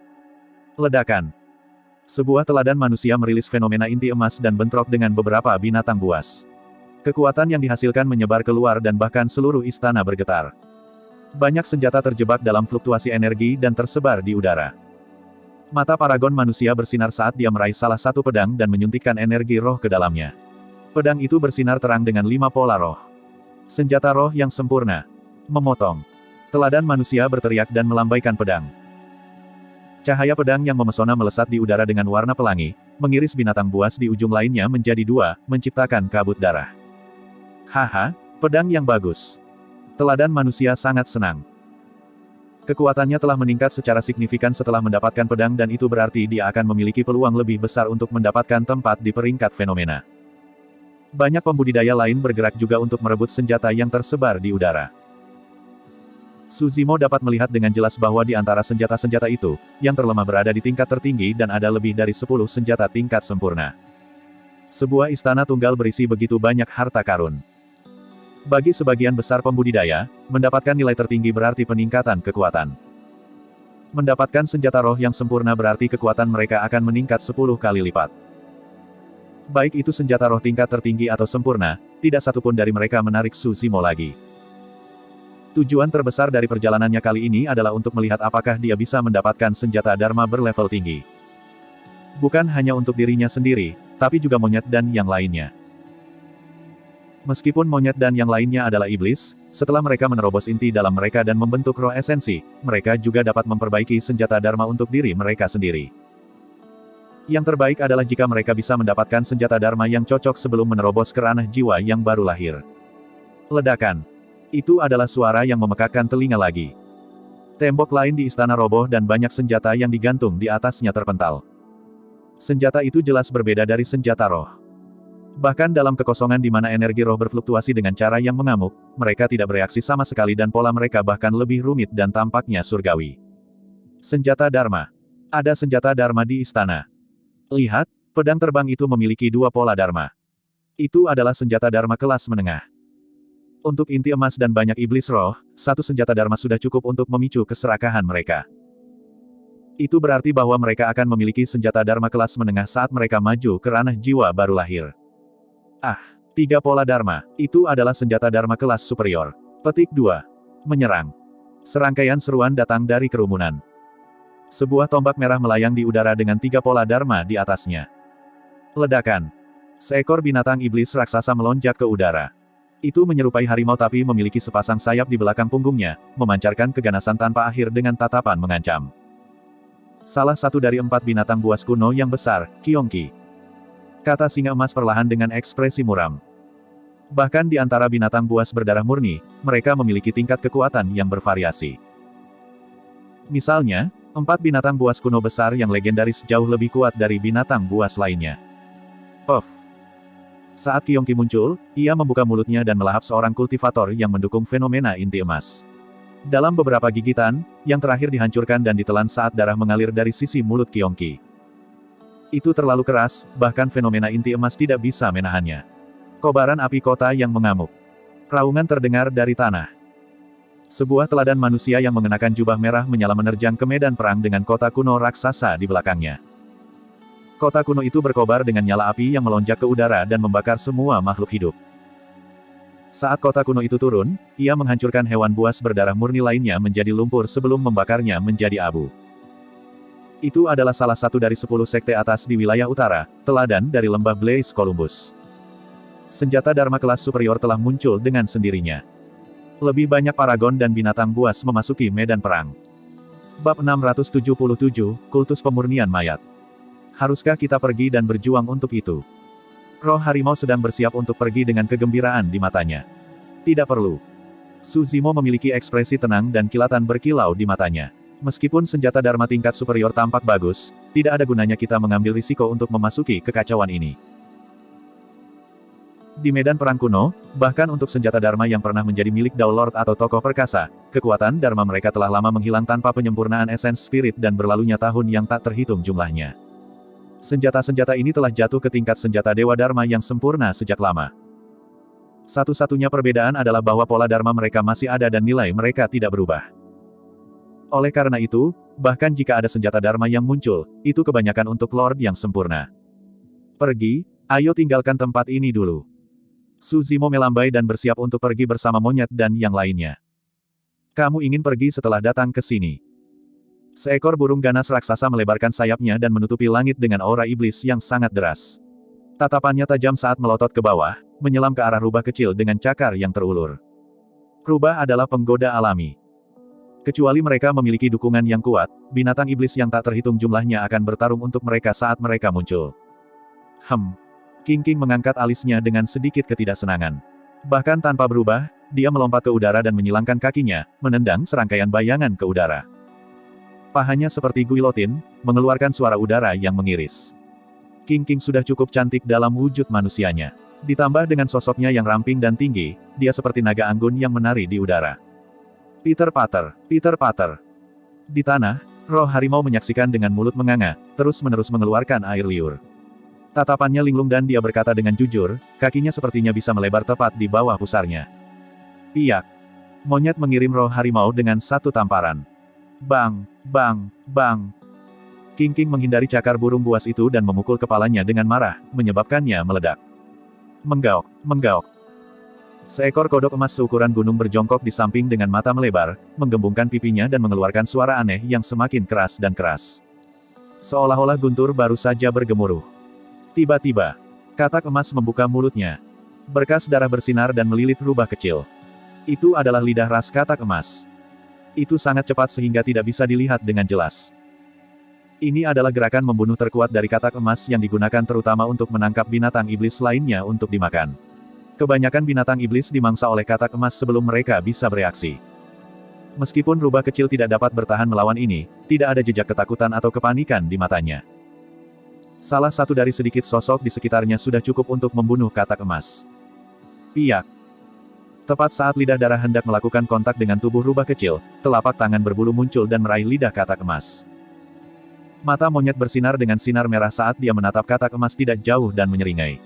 Ledakan. Sebuah teladan manusia merilis fenomena inti emas dan bentrok dengan beberapa binatang buas. Kekuatan yang dihasilkan menyebar keluar dan bahkan seluruh istana bergetar. Banyak senjata terjebak dalam fluktuasi energi dan tersebar di udara. Mata paragon manusia bersinar saat dia meraih salah satu pedang dan menyuntikkan energi roh ke dalamnya. Pedang itu bersinar terang dengan 5 pola roh. Senjata roh yang sempurna. Memotong. Teladan manusia berteriak dan melambaikan pedang. Cahaya pedang yang memesona melesat di udara dengan warna pelangi, mengiris binatang buas di ujung lainnya menjadi 2, menciptakan kabut darah. Haha, pedang yang bagus. Teladan manusia sangat senang. Kekuatannya telah meningkat secara signifikan setelah mendapatkan pedang dan itu berarti dia akan memiliki peluang lebih besar untuk mendapatkan tempat di peringkat fenomena. Banyak pembudidaya lain bergerak juga untuk merebut senjata yang tersebar di udara. Suzimo dapat melihat dengan jelas bahwa di antara senjata-senjata itu, yang terlemah berada di tingkat tertinggi dan ada lebih dari 10 senjata tingkat sempurna. Sebuah istana tunggal berisi begitu banyak harta karun. Bagi sebagian besar pembudidaya, mendapatkan nilai tertinggi berarti peningkatan kekuatan. Mendapatkan senjata roh yang sempurna berarti kekuatan mereka akan meningkat 10 kali lipat. Baik itu senjata roh tingkat tertinggi atau sempurna, tidak satupun dari mereka menarik Suzimo lagi. Tujuan terbesar dari perjalanannya kali ini adalah untuk melihat apakah dia bisa mendapatkan senjata Dharma berlevel tinggi. Bukan hanya untuk dirinya sendiri, tapi juga monyet dan yang lainnya. Meskipun monyet dan yang lainnya adalah iblis, setelah mereka menerobos inti dalam mereka dan membentuk roh esensi, mereka juga dapat memperbaiki senjata Dharma untuk diri mereka sendiri. Yang terbaik adalah jika mereka bisa mendapatkan senjata Dharma yang cocok sebelum menerobos ke ranah jiwa yang baru lahir. Ledakan. Itu adalah suara yang memekakkan telinga lagi. Tembok lain di istana roboh dan banyak senjata yang digantung di atasnya terpental. Senjata itu jelas berbeda dari senjata roh. Bahkan dalam kekosongan di mana energi roh berfluktuasi dengan cara yang mengamuk, mereka tidak bereaksi sama sekali dan pola mereka bahkan lebih rumit dan tampaknya surgawi. Senjata Dharma. Ada senjata Dharma di istana. Lihat, pedang terbang itu memiliki 2 pola Dharma. Itu adalah senjata Dharma kelas menengah. Untuk inti emas dan banyak iblis roh, 1 senjata Dharma sudah cukup untuk memicu keserakahan mereka. Itu berarti bahwa mereka akan memiliki senjata Dharma kelas menengah saat mereka maju ke ranah jiwa baru lahir. 3 pola Dharma, itu adalah senjata Dharma kelas superior. Petik 2. Menyerang. Serangkaian seruan datang dari kerumunan. Sebuah tombak merah melayang di udara dengan 3 pola Dharma di atasnya. Ledakan. Seekor binatang iblis raksasa melonjak ke udara. Itu menyerupai harimau tapi memiliki sepasang sayap di belakang punggungnya, memancarkan keganasan tanpa akhir dengan tatapan mengancam. Salah satu dari 4 binatang buas kuno yang besar, Kyongki. Kata singa emas perlahan dengan ekspresi muram. Bahkan di antara binatang buas berdarah murni, mereka memiliki tingkat kekuatan yang bervariasi. Misalnya, 4 binatang buas kuno besar yang legendaris jauh lebih kuat dari binatang buas lainnya. Puff. Saat Kyongki muncul, ia membuka mulutnya dan melahap seorang kultivator yang mendukung fenomena inti emas. Dalam beberapa gigitan, yang terakhir dihancurkan dan ditelan saat darah mengalir dari sisi mulut Kyongki. Itu terlalu keras, bahkan fenomena inti emas tidak bisa menahannya. Kobaran api kota yang mengamuk. Raungan terdengar dari tanah. Sebuah teladan manusia yang mengenakan jubah merah menyala menerjang ke medan perang dengan kota kuno raksasa di belakangnya. Kota kuno itu berkobar dengan nyala api yang melonjak ke udara dan membakar semua makhluk hidup. Saat kota kuno itu turun, ia menghancurkan hewan buas berdarah murni lainnya menjadi lumpur sebelum membakarnya menjadi abu. Itu adalah salah satu dari 10 sekte atas di wilayah utara, teladan dari lembah Blaze Columbus. Senjata Dharma kelas superior telah muncul dengan sendirinya. Lebih banyak paragon dan binatang buas memasuki medan perang. Bab 677, Kultus Pemurnian Mayat. Haruskah kita pergi dan berjuang untuk itu? Roh harimau sedang bersiap untuk pergi dengan kegembiraan di matanya. Tidak perlu. Su Zimo memiliki ekspresi tenang dan kilatan berkilau di matanya. Meskipun senjata Dharma tingkat superior tampak bagus, tidak ada gunanya kita mengambil risiko untuk memasuki kekacauan ini. Di medan perang kuno, bahkan untuk senjata Dharma yang pernah menjadi milik Dao Lord atau tokoh perkasa, kekuatan Dharma mereka telah lama menghilang tanpa penyempurnaan esens spirit dan berlalunya tahun yang tak terhitung jumlahnya. Senjata-senjata ini telah jatuh ke tingkat senjata Dewa Dharma yang sempurna sejak lama. Satu-satunya perbedaan adalah bahwa pola Dharma mereka masih ada dan nilai mereka tidak berubah. Oleh karena itu, bahkan jika ada senjata Dharma yang muncul, itu kebanyakan untuk Lord yang sempurna. Pergi, ayo tinggalkan tempat ini dulu. Su Zimo melambai dan bersiap untuk pergi bersama monyet dan yang lainnya. Kamu ingin pergi setelah datang ke sini. Seekor burung ganas raksasa melebarkan sayapnya dan menutupi langit dengan aura iblis yang sangat deras. Tatapannya tajam saat melotot ke bawah, menyelam ke arah rubah kecil dengan cakar yang terulur. Rubah adalah penggoda alami. Kecuali mereka memiliki dukungan yang kuat, binatang iblis yang tak terhitung jumlahnya akan bertarung untuk mereka saat mereka muncul. King King mengangkat alisnya dengan sedikit ketidaksenangan. Bahkan tanpa berubah, dia melompat ke udara dan menyilangkan kakinya, menendang serangkaian bayangan ke udara. Pahanya seperti guilotin, mengeluarkan suara udara yang mengiris. King King sudah cukup cantik dalam wujud manusianya. Ditambah dengan sosoknya yang ramping dan tinggi, dia seperti naga anggun yang menari di udara. Peter Pater, Peter Pater. Di tanah, roh harimau menyaksikan dengan mulut menganga, terus-menerus mengeluarkan air liur. Tatapannya linglung dan dia berkata dengan jujur, kakinya sepertinya bisa melebar tepat di bawah pusarnya. Piak. Monyet mengirim roh harimau dengan satu tamparan. Bang, bang, bang. King King menghindari cakar burung buas itu dan memukul kepalanya dengan marah, menyebabkannya meledak. Menggaok, menggaok. Seekor kodok emas seukuran gunung berjongkok di samping dengan mata melebar, menggembungkan pipinya dan mengeluarkan suara aneh yang semakin keras dan keras. Seolah-olah guntur baru saja bergemuruh. Tiba-tiba, katak emas membuka mulutnya. Berkas darah bersinar dan melilit rubah kecil. Itu adalah lidah ras katak emas. Itu sangat cepat sehingga tidak bisa dilihat dengan jelas. Ini adalah gerakan membunuh terkuat dari katak emas yang digunakan terutama untuk menangkap binatang iblis lainnya untuk dimakan. Kebanyakan binatang iblis dimangsa oleh katak emas sebelum mereka bisa bereaksi. Meskipun rubah kecil tidak dapat bertahan melawan ini, tidak ada jejak ketakutan atau kepanikan di matanya. Salah satu dari sedikit sosok di sekitarnya sudah cukup untuk membunuh katak emas. Piak. Tepat saat lidah darah hendak melakukan kontak dengan tubuh rubah kecil, telapak tangan berbulu muncul dan meraih lidah katak emas. Mata monyet bersinar dengan sinar merah saat dia menatap katak emas tidak jauh dan menyeringai.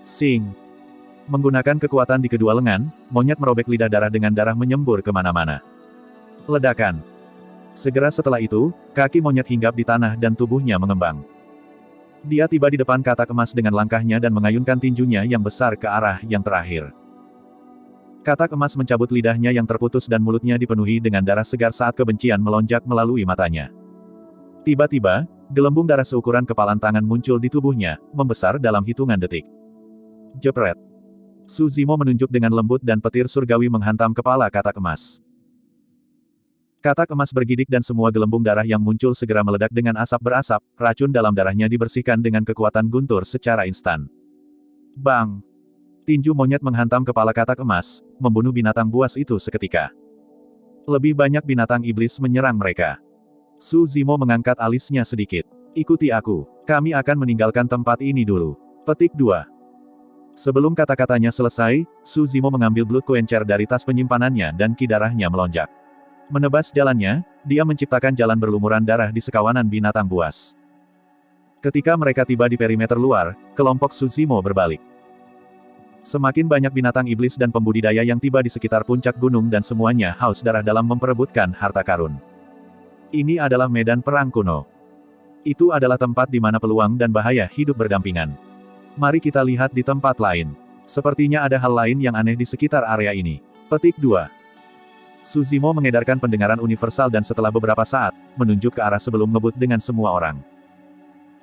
Sing. Menggunakan kekuatan di kedua lengan, monyet merobek lidah darah dengan darah menyembur kemana-mana. Ledakan. Segera setelah itu, kaki monyet hinggap di tanah dan tubuhnya mengembang. Dia tiba di depan katak emas dengan langkahnya dan mengayunkan tinjunya yang besar ke arah yang terakhir. Katak emas mencabut lidahnya yang terputus dan mulutnya dipenuhi dengan darah segar saat kebencian melonjak melalui matanya. Tiba-tiba, gelembung darah seukuran kepalan tangan muncul di tubuhnya, membesar dalam hitungan detik. Jepret. Su Zimo menunjuk dengan lembut dan petir surgawi menghantam kepala katak emas. Katak emas bergidik dan semua gelembung darah yang muncul segera meledak dengan asap berasap, racun dalam darahnya dibersihkan dengan kekuatan guntur secara instan. Bang! Tinju monyet menghantam kepala katak emas, membunuh binatang buas itu seketika. Lebih banyak binatang iblis menyerang mereka. Su Zimo mengangkat alisnya sedikit. Ikuti aku. Kami akan meninggalkan tempat ini dulu. Petik 2. Sebelum kata-katanya selesai, Su Zimo mengambil blood quencher dari tas penyimpanannya dan ki darahnya melonjak. Menebas jalannya, dia menciptakan jalan berlumuran darah di sekawanan binatang buas. Ketika mereka tiba di perimeter luar, kelompok Su Zimo berbalik. Semakin banyak binatang iblis dan pembudidaya yang tiba di sekitar puncak gunung dan semuanya haus darah dalam memperebutkan harta karun. Ini adalah medan perang kuno. Itu adalah tempat di mana peluang dan bahaya hidup berdampingan. Mari kita lihat di tempat lain. Sepertinya ada hal lain yang aneh di sekitar area ini. Petik 2. Su Zimo mengedarkan pendengaran universal dan setelah beberapa saat, menunjuk ke arah sebelum ngebut dengan semua orang.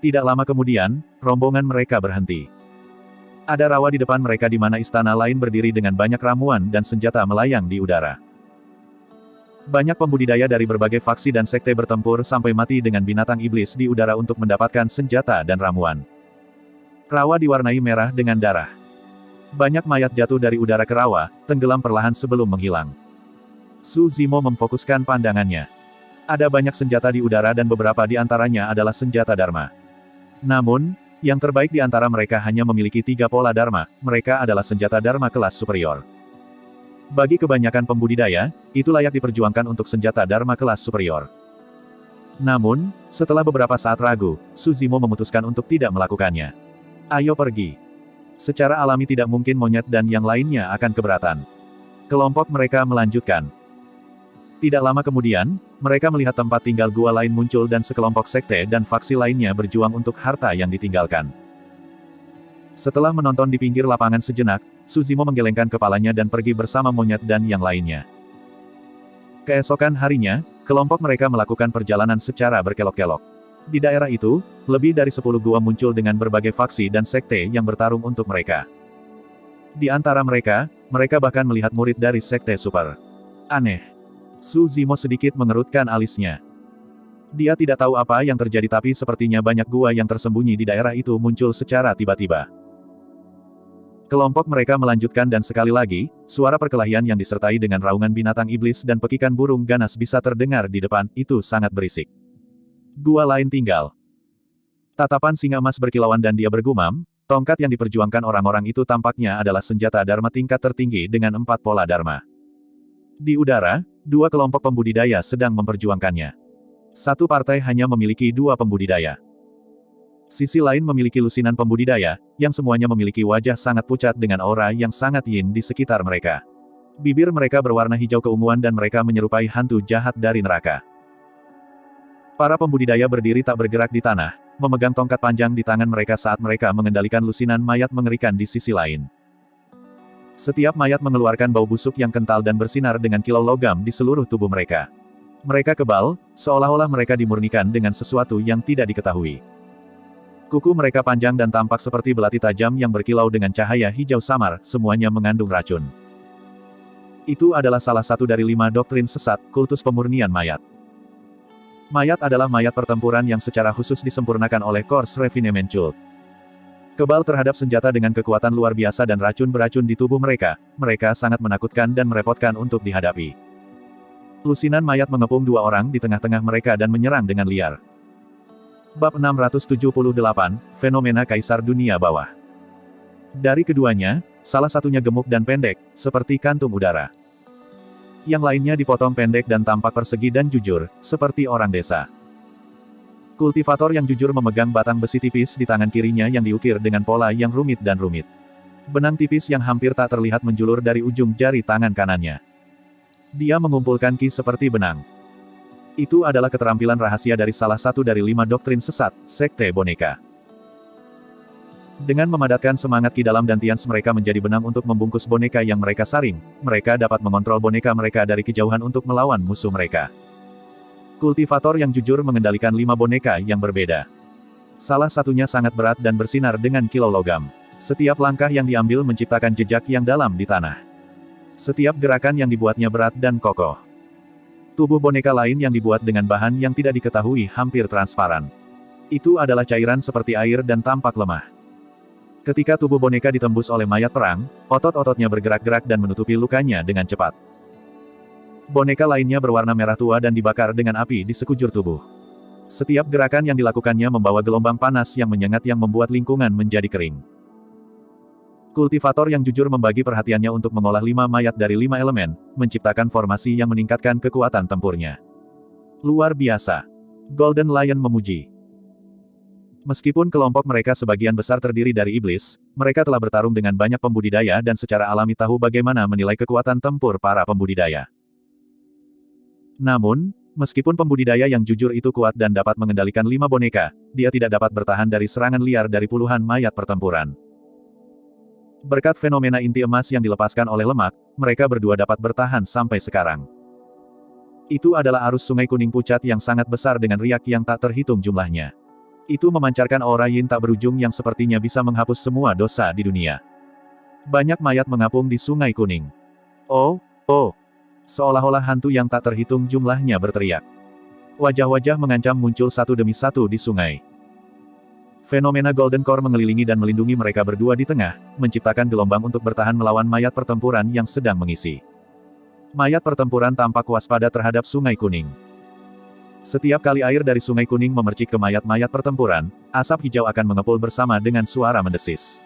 Tidak lama kemudian, rombongan mereka berhenti. Ada rawa di depan mereka di mana istana lain berdiri dengan banyak ramuan dan senjata melayang di udara. Banyak pembudidaya dari berbagai faksi dan sekte bertempur sampai mati dengan binatang iblis di udara untuk mendapatkan senjata dan ramuan. Rawa diwarnai merah dengan darah. Banyak mayat jatuh dari udara ke rawa, tenggelam perlahan sebelum menghilang. Su Zimo memfokuskan pandangannya. Ada banyak senjata di udara dan beberapa di antaranya adalah senjata Dharma. Namun, yang terbaik di antara mereka hanya memiliki 3 pola Dharma, mereka adalah senjata Dharma kelas superior. Bagi kebanyakan pembudidaya, itu layak diperjuangkan untuk senjata Dharma kelas superior. Namun, setelah beberapa saat ragu, Su Zimo memutuskan untuk tidak melakukannya. Ayo pergi. Secara alami tidak mungkin monyet dan yang lainnya akan keberatan. Kelompok mereka melanjutkan. Tidak lama kemudian, mereka melihat tempat tinggal gua lain muncul dan sekelompok sekte dan faksi lainnya berjuang untuk harta yang ditinggalkan. Setelah menonton di pinggir lapangan sejenak, Su Zimo menggelengkan kepalanya dan pergi bersama monyet dan yang lainnya. Keesokan harinya, kelompok mereka melakukan perjalanan secara berkelok-kelok. Di daerah itu, lebih dari 10 gua muncul dengan berbagai faksi dan sekte yang bertarung untuk mereka. Di antara mereka, mereka bahkan melihat murid dari sekte super. Aneh. Su Zimo sedikit mengerutkan alisnya. Dia tidak tahu apa yang terjadi tapi sepertinya banyak gua yang tersembunyi di daerah itu muncul secara tiba-tiba. Kelompok mereka melanjutkan dan sekali lagi, suara perkelahian yang disertai dengan raungan binatang iblis dan pekikan burung ganas bisa terdengar di depan, itu sangat berisik. Gua lain tinggal. Tatapan singa emas berkilauan dan dia bergumam, tongkat yang diperjuangkan orang-orang itu tampaknya adalah senjata Dharma tingkat tertinggi dengan 4 pola Dharma. Di udara, 2 kelompok pembudidaya sedang memperjuangkannya. Satu partai hanya memiliki 2 pembudidaya. Sisi lain memiliki lusinan pembudidaya, yang semuanya memiliki wajah sangat pucat dengan aura yang sangat yin di sekitar mereka. Bibir mereka berwarna hijau keunguan dan mereka menyerupai hantu jahat dari neraka. Para pembudidaya berdiri tak bergerak di tanah, memegang tongkat panjang di tangan mereka saat mereka mengendalikan lusinan mayat mengerikan di sisi lain. Setiap mayat mengeluarkan bau busuk yang kental dan bersinar dengan kilau logam di seluruh tubuh mereka. Mereka kebal, seolah-olah mereka dimurnikan dengan sesuatu yang tidak diketahui. Kuku mereka panjang dan tampak seperti belati tajam yang berkilau dengan cahaya hijau samar, semuanya mengandung racun. Itu adalah salah satu dari 5 doktrin sesat, kultus pemurnian mayat. Mayat adalah mayat pertempuran yang secara khusus disempurnakan oleh Corps Refinement Cult. Kebal terhadap senjata dengan kekuatan luar biasa dan racun beracun di tubuh mereka, mereka sangat menakutkan dan merepotkan untuk dihadapi. Lusinan mayat mengepung 2 orang di tengah-tengah mereka dan menyerang dengan liar. Bab 678, Fenomena Kaisar Dunia Bawah. Dari keduanya, salah satunya gemuk dan pendek, seperti kantung udara. Yang lainnya dipotong pendek dan tampak persegi dan jujur, seperti orang desa. Kultivator yang jujur memegang batang besi tipis di tangan kirinya yang diukir dengan pola yang rumit dan rumit. Benang tipis yang hampir tak terlihat menjulur dari ujung jari tangan kanannya. Dia mengumpulkan ki seperti benang. Itu adalah keterampilan rahasia dari salah satu dari 5 doktrin sesat, Sekte Boneka. Dengan memadatkan semangat ki dalam dantian mereka menjadi benang untuk membungkus boneka yang mereka saring, mereka dapat mengontrol boneka mereka dari kejauhan untuk melawan musuh mereka. Kultivator yang jujur mengendalikan 5 boneka yang berbeda. Salah satunya sangat berat dan bersinar dengan kilau logam. Setiap langkah yang diambil menciptakan jejak yang dalam di tanah. Setiap gerakan yang dibuatnya berat dan kokoh. Tubuh boneka lain yang dibuat dengan bahan yang tidak diketahui hampir transparan. Itu adalah cairan seperti air dan tampak lemah. Ketika tubuh boneka ditembus oleh mayat perang, otot-ototnya bergerak-gerak dan menutupi lukanya dengan cepat. Boneka lainnya berwarna merah tua dan dibakar dengan api di sekujur tubuh. Setiap gerakan yang dilakukannya membawa gelombang panas yang menyengat yang membuat lingkungan menjadi kering. Kultivator yang jujur membagi perhatiannya untuk mengolah 5 mayat dari 5 elemen, menciptakan formasi yang meningkatkan kekuatan tempurnya. Luar biasa. Golden Lion memuji. Meskipun kelompok mereka sebagian besar terdiri dari iblis, mereka telah bertarung dengan banyak pembudidaya dan secara alami tahu bagaimana menilai kekuatan tempur para pembudidaya. Namun, meskipun pembudidaya yang jujur itu kuat dan dapat mengendalikan 5 boneka, dia tidak dapat bertahan dari serangan liar dari puluhan mayat pertempuran. Berkat fenomena inti emas yang dilepaskan oleh lemak, mereka berdua dapat bertahan sampai sekarang. Itu adalah arus sungai kuning pucat yang sangat besar dengan riak yang tak terhitung jumlahnya. Itu memancarkan aura yin tak berujung yang sepertinya bisa menghapus semua dosa di dunia. Banyak mayat mengapung di sungai kuning. Oh, oh. Seolah-olah hantu yang tak terhitung jumlahnya berteriak. Wajah-wajah mengancam muncul satu demi satu di sungai. Fenomena Golden Core mengelilingi dan melindungi mereka berdua di tengah, menciptakan gelombang untuk bertahan melawan mayat pertempuran yang sedang mengisi. Mayat pertempuran tampak waspada terhadap sungai kuning. Setiap kali air dari sungai kuning memercik ke mayat-mayat pertempuran, asap hijau akan mengepul bersama dengan suara mendesis.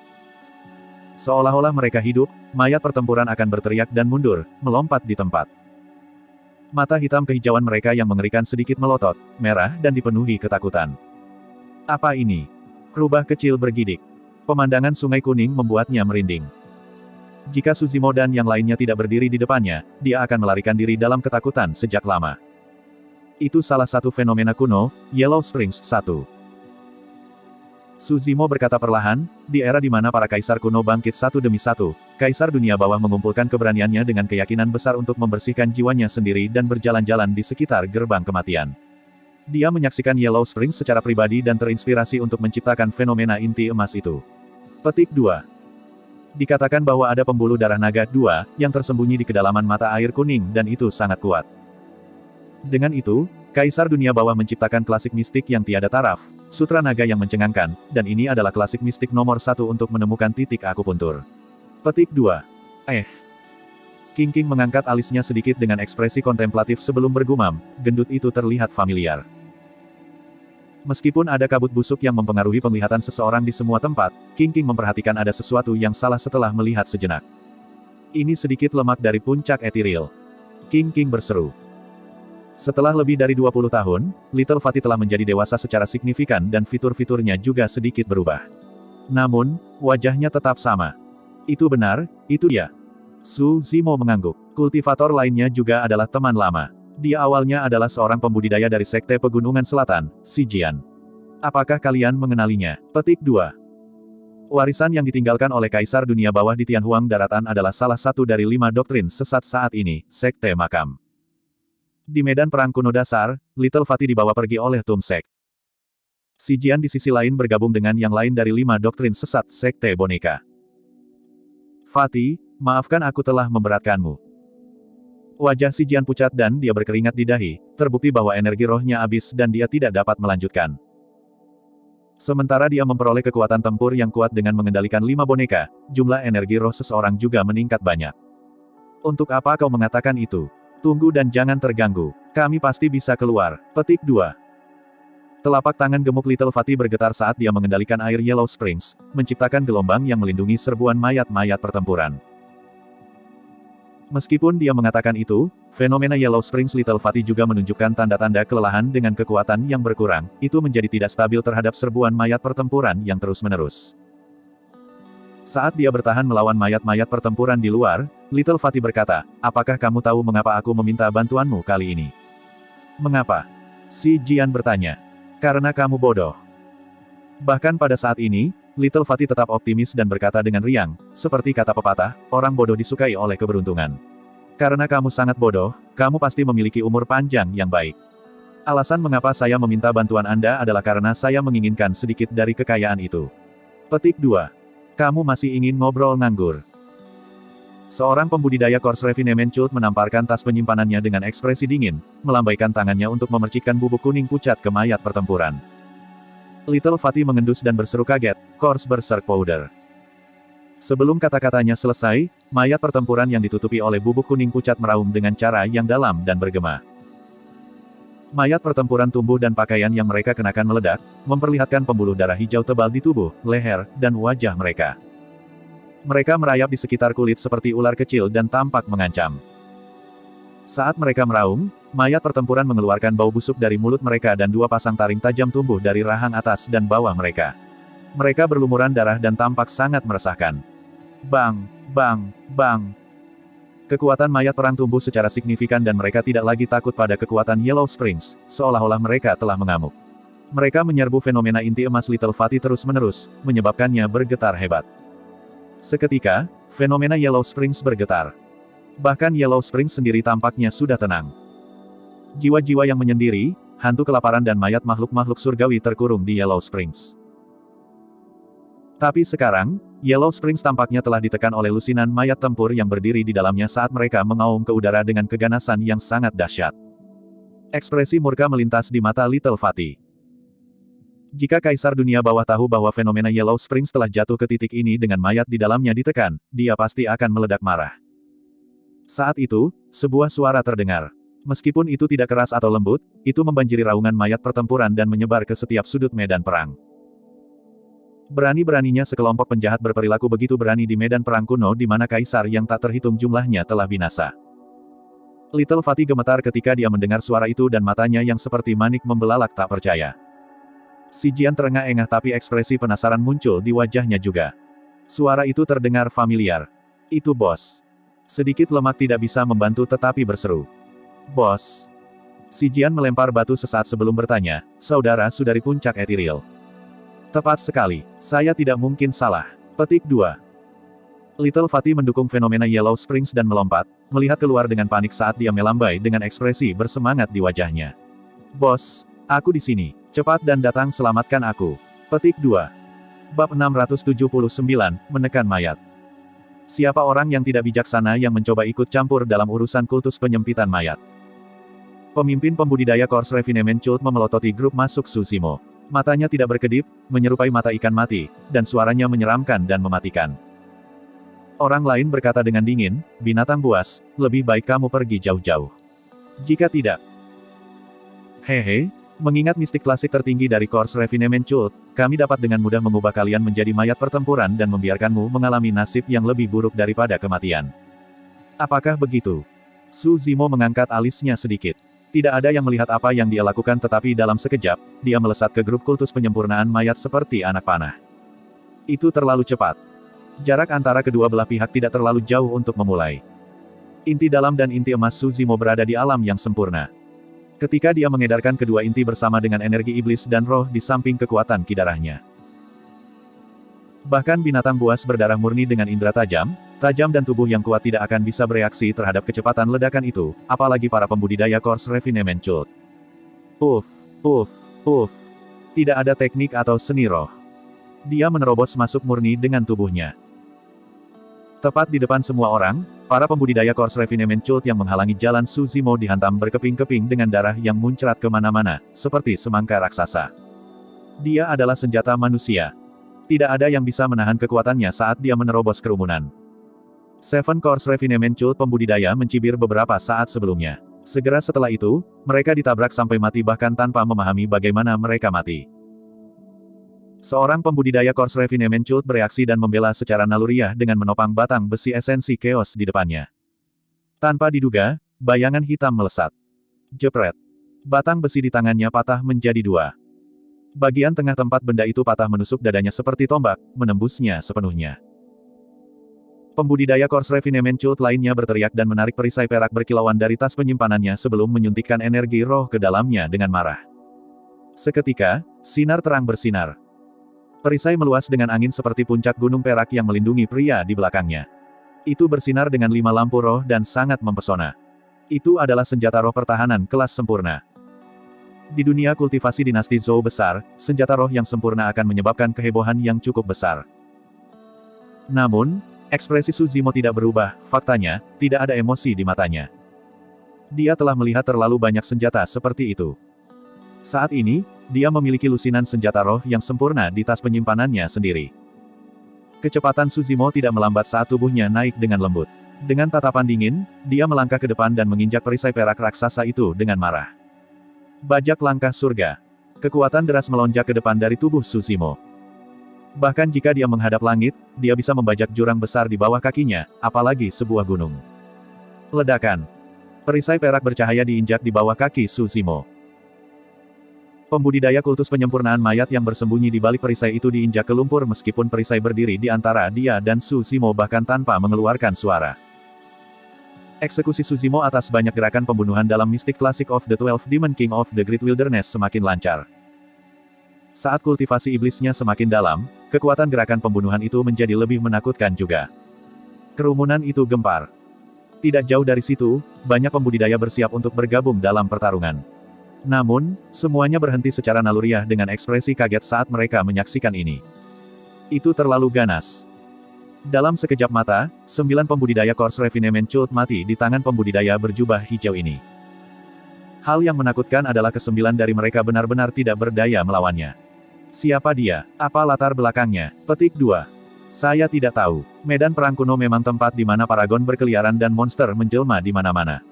Seolah-olah mereka hidup, mayat pertempuran akan berteriak dan mundur, melompat di tempat. Mata hitam kehijauan mereka yang mengerikan sedikit melotot, merah dan dipenuhi ketakutan. Apa ini? Rubah kecil bergidik. Pemandangan sungai kuning membuatnya merinding. Jika Suzimo dan yang lainnya tidak berdiri di depannya, dia akan melarikan diri dalam ketakutan sejak lama. Itu salah satu fenomena kuno, Yellow Springs 1. Suzimo berkata perlahan, di era di mana para kaisar kuno bangkit satu demi satu, kaisar dunia bawah mengumpulkan keberaniannya dengan keyakinan besar untuk membersihkan jiwanya sendiri dan berjalan-jalan di sekitar gerbang kematian. Dia menyaksikan Yellow Springs secara pribadi dan terinspirasi untuk menciptakan fenomena inti emas itu. Petik 2. Dikatakan bahwa ada pembuluh darah naga 2, yang tersembunyi di kedalaman mata air kuning dan itu sangat kuat. Dengan itu, Kaisar Dunia Bawah menciptakan klasik mistik yang tiada taraf, sutra naga yang mencengangkan, dan ini adalah klasik mistik nomor 1 untuk menemukan titik akupuntur. Petik 2. King mengangkat alisnya sedikit dengan ekspresi kontemplatif sebelum bergumam, gendut itu terlihat familiar. Meskipun ada kabut busuk yang mempengaruhi penglihatan seseorang di semua tempat, King memperhatikan ada sesuatu yang salah setelah melihat sejenak. Ini sedikit lemak dari puncak etiril. King berseru. Setelah lebih dari 20 tahun, Little Fatty telah menjadi dewasa secara signifikan dan fitur-fiturnya juga sedikit berubah. Namun, wajahnya tetap sama. Itu benar, itu dia. Suzimo mengangguk. Kultivator lainnya juga adalah teman lama. Dia awalnya adalah seorang pembudidaya dari Sekte Pegunungan Selatan, Sijian. Apakah kalian mengenalinya? Petik 2. Warisan yang ditinggalkan oleh Kaisar Dunia Bawah di Tianhuang Daratan adalah salah satu dari 5 doktrin sesat saat ini, Sekte Makam. Di medan perang kuno dasar, Little Fatty dibawa pergi oleh Tumsek. Sijian di sisi lain bergabung dengan yang lain dari 5 doktrin sesat, Sekte Boneka. Fatty, maafkan aku telah memberatkanmu. Wajah Sijian pucat dan dia berkeringat di dahi, terbukti bahwa energi rohnya habis dan dia tidak dapat melanjutkan. Sementara dia memperoleh kekuatan tempur yang kuat dengan mengendalikan 5 boneka, jumlah energi roh seseorang juga meningkat banyak. Untuk apa kau mengatakan itu? Tunggu dan jangan terganggu. Kami pasti bisa keluar. Petik 2. Telapak tangan gemuk Little Fatty bergetar saat dia mengendalikan air Yellow Springs, menciptakan gelombang yang melindungi serbuan mayat-mayat pertempuran. Meskipun dia mengatakan itu, fenomena Yellow Springs Little Fatty juga menunjukkan tanda-tanda kelelahan dengan kekuatan yang berkurang, itu menjadi tidak stabil terhadap serbuan mayat pertempuran yang terus-menerus. Saat dia bertahan melawan mayat-mayat pertempuran di luar, Little Fatty berkata, apakah kamu tahu mengapa aku meminta bantuanmu kali ini? Mengapa? Si Jian bertanya. Karena kamu bodoh. Bahkan pada saat ini, Little Fatty tetap optimis dan berkata dengan riang, seperti kata pepatah, orang bodoh disukai oleh keberuntungan. Karena kamu sangat bodoh, kamu pasti memiliki umur panjang yang baik. Alasan mengapa saya meminta bantuan Anda adalah karena saya menginginkan sedikit dari kekayaan itu. Petik 2. Kamu masih ingin ngobrol nganggur. Seorang pembudidaya Kors Refinement Cult menamparkan tas penyimpanannya dengan ekspresi dingin, melambaikan tangannya untuk memercikkan bubuk kuning pucat ke mayat pertempuran. Little Fatty mengendus dan berseru kaget, Kors Berserk Powder. Sebelum kata-katanya selesai, mayat pertempuran yang ditutupi oleh bubuk kuning pucat meraung dengan cara yang dalam dan bergema. Mayat pertempuran tumbuh dan pakaian yang mereka kenakan meledak, memperlihatkan pembuluh darah hijau tebal di tubuh, leher, dan wajah mereka. Mereka merayap di sekitar kulit seperti ular kecil dan tampak mengancam. Saat mereka meraung, mayat pertempuran mengeluarkan bau busuk dari mulut mereka dan 2 pasang taring tajam tumbuh dari rahang atas dan bawah mereka. Mereka berlumuran darah dan tampak sangat meresahkan. Bang, bang, bang. Kekuatan mayat perang tumbuh secara signifikan dan mereka tidak lagi takut pada kekuatan Yellow Springs, seolah-olah mereka telah mengamuk. Mereka menyerbu fenomena inti emas Little Fatty terus-menerus, menyebabkannya bergetar hebat. Seketika, fenomena Yellow Springs bergetar. Bahkan Yellow Springs sendiri tampaknya sudah tenang. Jiwa-jiwa yang menyendiri, hantu kelaparan dan mayat makhluk-makhluk surgawi terkurung di Yellow Springs. Tapi sekarang, Yellow Springs tampaknya telah ditekan oleh lusinan mayat tempur yang berdiri di dalamnya saat mereka mengaum ke udara dengan keganasan yang sangat dahsyat. Ekspresi murka melintas di mata Little Fatty. Jika Kaisar Dunia Bawah tahu bahwa fenomena Yellow Springs telah jatuh ke titik ini dengan mayat di dalamnya ditekan, dia pasti akan meledak marah. Saat itu, sebuah suara terdengar. Meskipun itu tidak keras atau lembut, itu membanjiri raungan mayat pertempuran dan menyebar ke setiap sudut medan perang. Berani-beraninya sekelompok penjahat berperilaku begitu berani di medan perang kuno di mana kaisar yang tak terhitung jumlahnya telah binasa. Little Fatty gemetar ketika dia mendengar suara itu dan matanya yang seperti manik membelalak tak percaya. Si Jian terengah-engah tapi ekspresi penasaran muncul di wajahnya juga. Suara itu terdengar familiar. Itu bos. Sedikit lemak tidak bisa membantu tetapi berseru. Bos. Si Jian melempar batu sesaat sebelum bertanya, saudara-saudari puncak etiril. Tepat sekali, saya tidak mungkin salah. Petik 2. Little Fatty mendukung fenomena Yellow Springs dan melompat, melihat keluar dengan panik saat dia melambai dengan ekspresi bersemangat di wajahnya. Bos, aku di sini. Cepat dan datang selamatkan aku. Petik 2. Bab 679, menekan mayat. Siapa orang yang tidak bijaksana yang mencoba ikut campur dalam urusan kultus penyempitan mayat? Pemimpin pembudidaya Corps Refinement Cult memelototi grup masuk Tsushimo. Matanya tidak berkedip, menyerupai mata ikan mati, dan suaranya menyeramkan dan mematikan. Orang lain berkata dengan dingin, binatang buas, lebih baik kamu pergi jauh-jauh. Jika tidak. Hehe, mengingat mistik klasik tertinggi dari Corps Refinement Cult, kami dapat dengan mudah mengubah kalian menjadi mayat pertempuran dan membiarkanmu mengalami nasib yang lebih buruk daripada kematian. Apakah begitu? Tsushimo mengangkat alisnya sedikit. Tidak ada yang melihat apa yang dia lakukan tetapi dalam sekejap, dia melesat ke grup kultus penyempurnaan mayat seperti anak panah. Itu terlalu cepat. Jarak antara kedua belah pihak tidak terlalu jauh untuk memulai. Inti dalam dan inti emas Tsushimo berada di alam yang sempurna. Ketika dia mengedarkan kedua inti bersama dengan energi iblis dan roh di samping kekuatan kidarahnya. Bahkan binatang buas berdarah murni dengan indera tajam dan tubuh yang kuat tidak akan bisa bereaksi terhadap kecepatan ledakan itu, apalagi para pembudidaya Corps Refinement Cult. Tidak ada teknik atau seni roh. Dia menerobos masuk murni dengan tubuhnya. Tepat di depan semua orang, para pembudidaya Corps Refinement Cult yang menghalangi jalan Tsushimo dihantam berkeping-keping dengan darah yang muncrat kemana-mana, seperti semangka raksasa. Dia adalah senjata manusia. Tidak ada yang bisa menahan kekuatannya saat dia menerobos kerumunan. Seven Corps Refinement Cult pembudidaya mencibir beberapa saat sebelumnya. Segera setelah itu, mereka ditabrak sampai mati bahkan tanpa memahami bagaimana mereka mati. Seorang pembudidaya Corps Refinement Cult bereaksi dan membela secara naluriah dengan menopang batang besi esensi chaos di depannya. Tanpa diduga, bayangan hitam melesat. Jepret. Batang besi di tangannya patah menjadi dua. Bagian tengah tempat benda itu patah menusuk dadanya seperti tombak, menembusnya sepenuhnya. Pembudidaya Corps Refinement Cult lainnya berteriak dan menarik perisai perak berkilauan dari tas penyimpanannya sebelum menyuntikkan energi roh ke dalamnya dengan marah. Seketika, sinar terang bersinar. Perisai meluas dengan angin seperti puncak gunung perak yang melindungi pria di belakangnya. Itu bersinar dengan 5 lampu roh dan sangat mempesona. Itu adalah senjata roh pertahanan kelas sempurna. Di dunia kultivasi dinasti Zhou besar, senjata roh yang sempurna akan menyebabkan kehebohan yang cukup besar. Namun, ekspresi Tsushimo tidak berubah, faktanya, tidak ada emosi di matanya. Dia telah melihat terlalu banyak senjata seperti itu. Saat ini, dia memiliki lusinan senjata roh yang sempurna di tas penyimpanannya sendiri. Kecepatan Tsushimo tidak melambat saat tubuhnya naik dengan lembut. Dengan tatapan dingin, dia melangkah ke depan dan menginjak perisai perak raksasa itu dengan marah. Bajak langkah surga. Kekuatan deras melonjak ke depan dari tubuh Tsushimo. Bahkan jika dia menghadap langit, dia bisa membajak jurang besar di bawah kakinya, apalagi sebuah gunung. Ledakan. Perisai perak bercahaya diinjak di bawah kaki Tsushimo. Pembudidaya kultus penyempurnaan mayat yang bersembunyi di balik perisai itu diinjak ke lumpur meskipun perisai berdiri di antara dia dan Tsushimo bahkan tanpa mengeluarkan suara. Eksekusi Tsushimo atas banyak gerakan pembunuhan dalam Mystic Classic of the 12 Demon King of the Great Wilderness semakin lancar. Saat kultivasi iblisnya semakin dalam, kekuatan gerakan pembunuhan itu menjadi lebih menakutkan juga. Kerumunan itu gempar. Tidak jauh dari situ, banyak pembudidaya bersiap untuk bergabung dalam pertarungan. Namun, semuanya berhenti secara naluriah dengan ekspresi kaget saat mereka menyaksikan ini. Itu terlalu ganas. Dalam sekejap mata, 9 pembudidaya Course Refinement Cult mati di tangan pembudidaya berjubah hijau ini. Hal yang menakutkan adalah ke-9 dari mereka benar-benar tidak berdaya melawannya. Siapa dia? Apa latar belakangnya? Petik 2. Saya tidak tahu. Medan perang kuno memang tempat di mana paragon berkeliaran dan monster menjelma di mana-mana.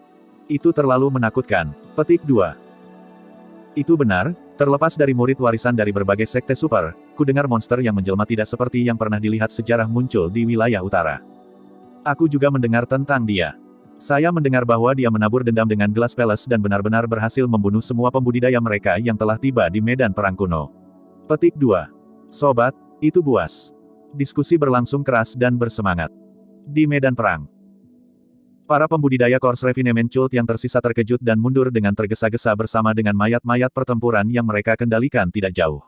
Itu terlalu menakutkan. Petik 2. Itu benar, terlepas dari murid warisan dari berbagai sekte super, ku dengar monster yang menjelma tidak seperti yang pernah dilihat sejarah muncul di wilayah utara. Aku juga mendengar tentang dia. Saya mendengar bahwa dia menabur dendam dengan Glass Palace dan benar-benar berhasil membunuh semua pembudidaya mereka yang telah tiba di medan perang kuno. Petik 2. Sobat, itu buas. Diskusi berlangsung keras dan bersemangat. Di medan perang, para pembudidaya Course Refinement Cult yang tersisa terkejut dan mundur dengan tergesa-gesa bersama dengan mayat-mayat pertempuran yang mereka kendalikan tidak jauh.